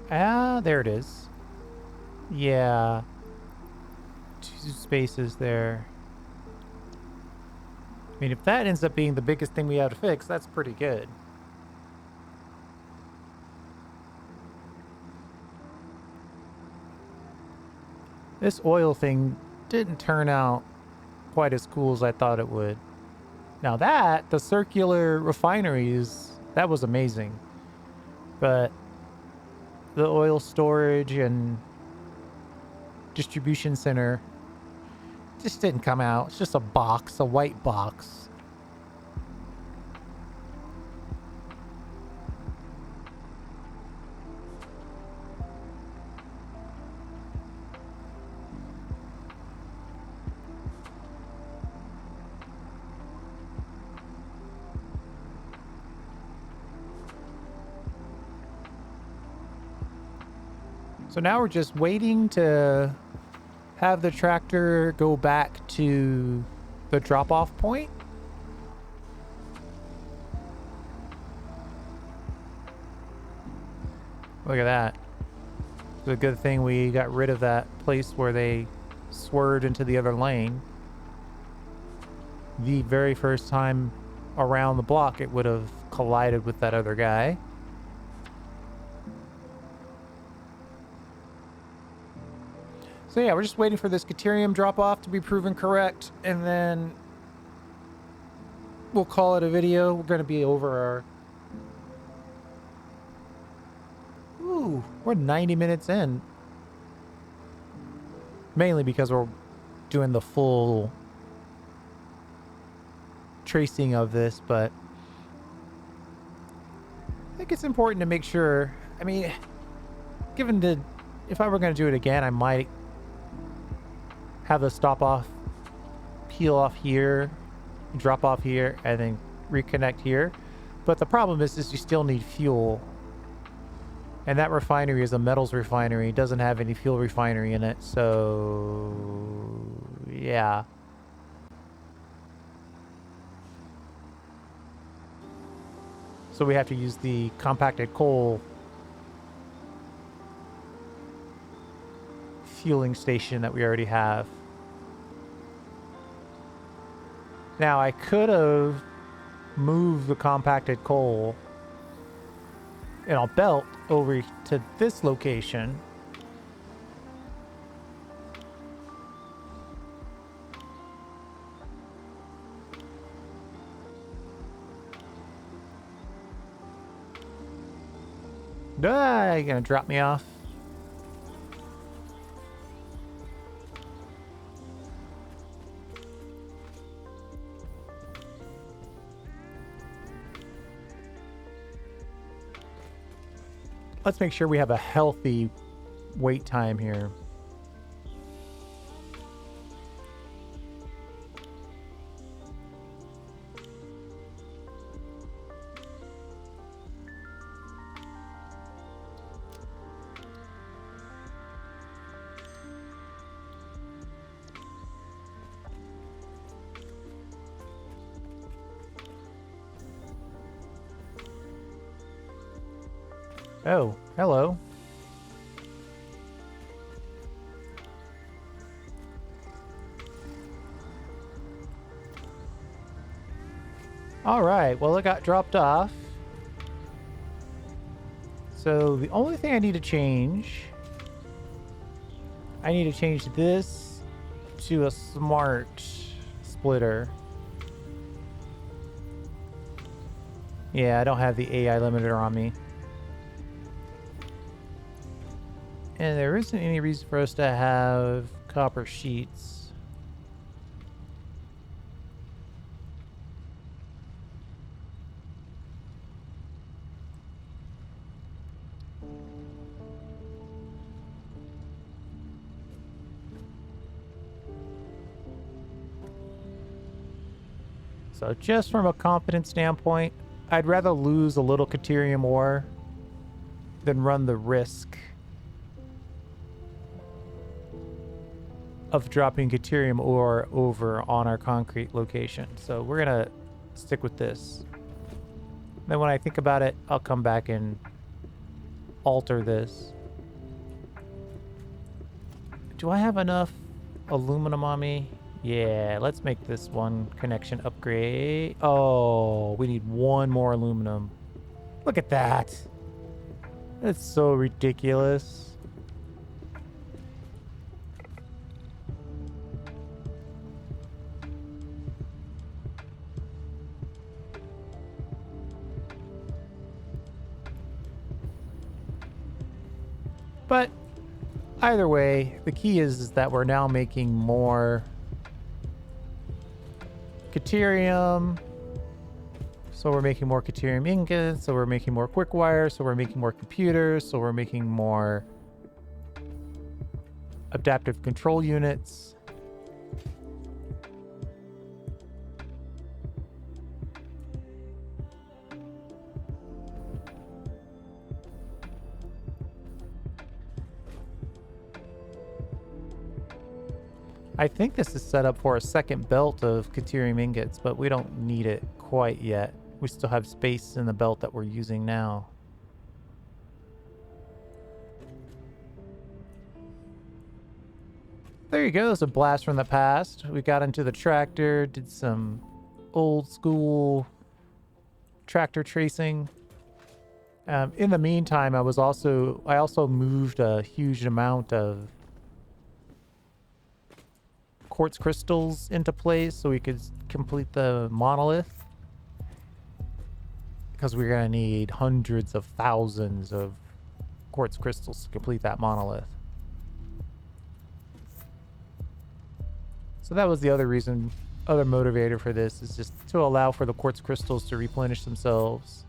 Ah, there it is. Yeah. 2 spaces there. I mean, if that ends up being the biggest thing we have to fix, that's pretty good. This oil thing didn't turn out quite as cool as I thought it would. Now that, the circular refineries, that was amazing. But the oil storage and distribution center just didn't come out. It's just a box, a white box. So now we're just waiting to have the tractor go back to the drop-off point. Look at that. It's a good thing we got rid of that place where they swerved into the other lane. The very first time around the block, it would have collided with that other guy. So yeah, we're just waiting for this Caterium drop-off to be proven correct, and then we'll call it a video. We're going to be over our... Ooh, we're 90 minutes in. Mainly because we're doing the full tracing of this, but I think it's important to make sure... I mean, given the... If I were going to do it again, I might have the stop off, peel off here, drop off here, and then reconnect here. But the problem is you still need fuel. And that refinery is a metals refinery. It doesn't have any fuel refinery in it. So, yeah. So we have to use the compacted coal fueling station that we already have. Now I could have moved the compacted coal in a belt over to this location. Ah, you gonna drop me off? Let's make sure we have a healthy wait time here. Oh, hello. All right, well, it got dropped off. So the only thing I need to change this to a smart splitter. Yeah, I don't have the AI limiter on me. And there isn't any reason for us to have copper sheets. So just from a confidence standpoint, I'd rather lose a little Caterium ore than run the risk of dropping Caterium ore over on our concrete location. So we're gonna stick with this. Then when I think about it, I'll come back and alter this. Do I have enough aluminum on me? Yeah, let's make this one connection upgrade. Oh, we need one more aluminum. Look at that. That's so ridiculous. But either way, the key is that we're now making more Caterium. So we're making more Caterium ingots, so we're making more quickwire, so we're making more computers, so we're making more adaptive control units. I think this is set up for a second belt of Caterium ingots, but we don't need it quite yet. We still have space in the belt that we're using now. There you go. It's a blast from the past. We got into the tractor, did some old school tractor tracing. In the meantime, I also moved a huge amount of quartz crystals into place so we could complete the monolith, because we're gonna need hundreds of thousands of quartz crystals to complete that monolith. So that was the other reason, other motivator for this, is just to allow for the quartz crystals to replenish themselves.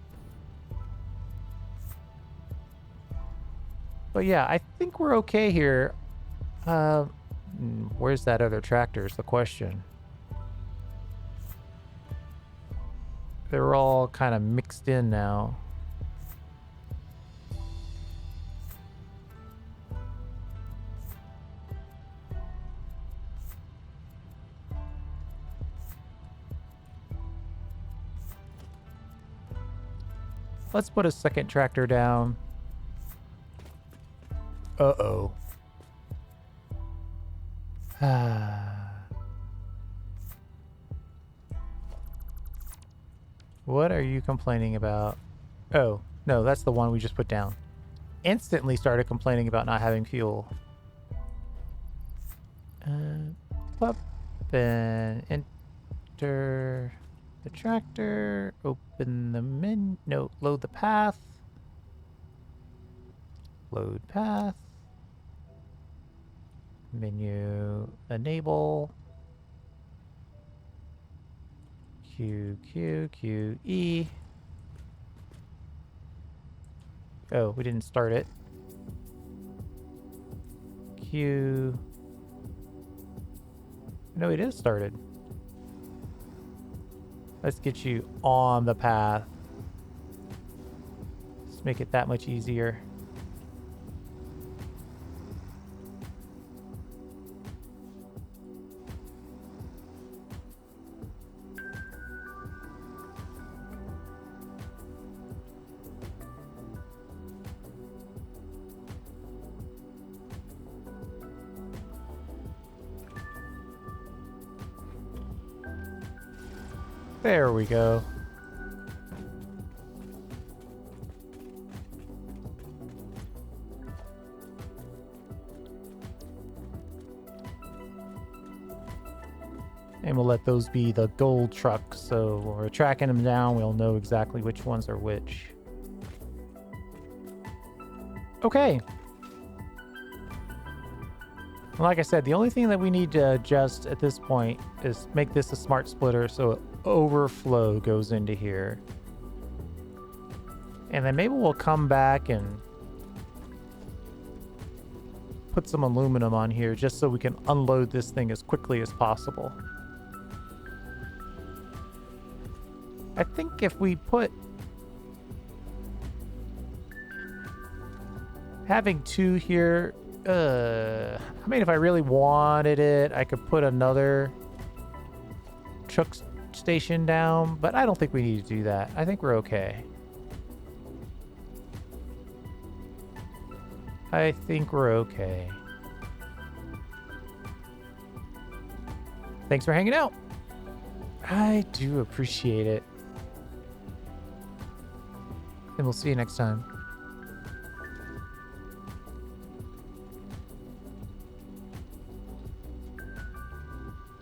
But yeah, I think we're okay here. Where's that other tractor is the question. They're all kind of mixed in now. Let's put a second tractor down. Uh-oh. What are you complaining about? Oh, no, that's the one we just put down. Instantly started complaining about not having fuel. Up and enter the tractor. Open the menu. No, load the path. Load path. Menu enable. Q, Q, Q, E. Oh, we didn't start it. Q. No, it is started. Let's get you on the path. Let's make it that much easier. There we go. And we'll let those be the gold trucks, so when we're tracking them down, we'll know exactly which ones are which. Okay. Like I said, the only thing that we need to adjust at this point is make this a smart splitter so overflow goes into here. And then maybe we'll come back and put some aluminum on here just so we can unload this thing as quickly as possible. I think if we put... having two here... I mean, if I really wanted it, I could put another truck station down, but I don't think we need to do that. I think we're okay. I think we're okay. Thanks for hanging out. I do appreciate it. And we'll see you next time.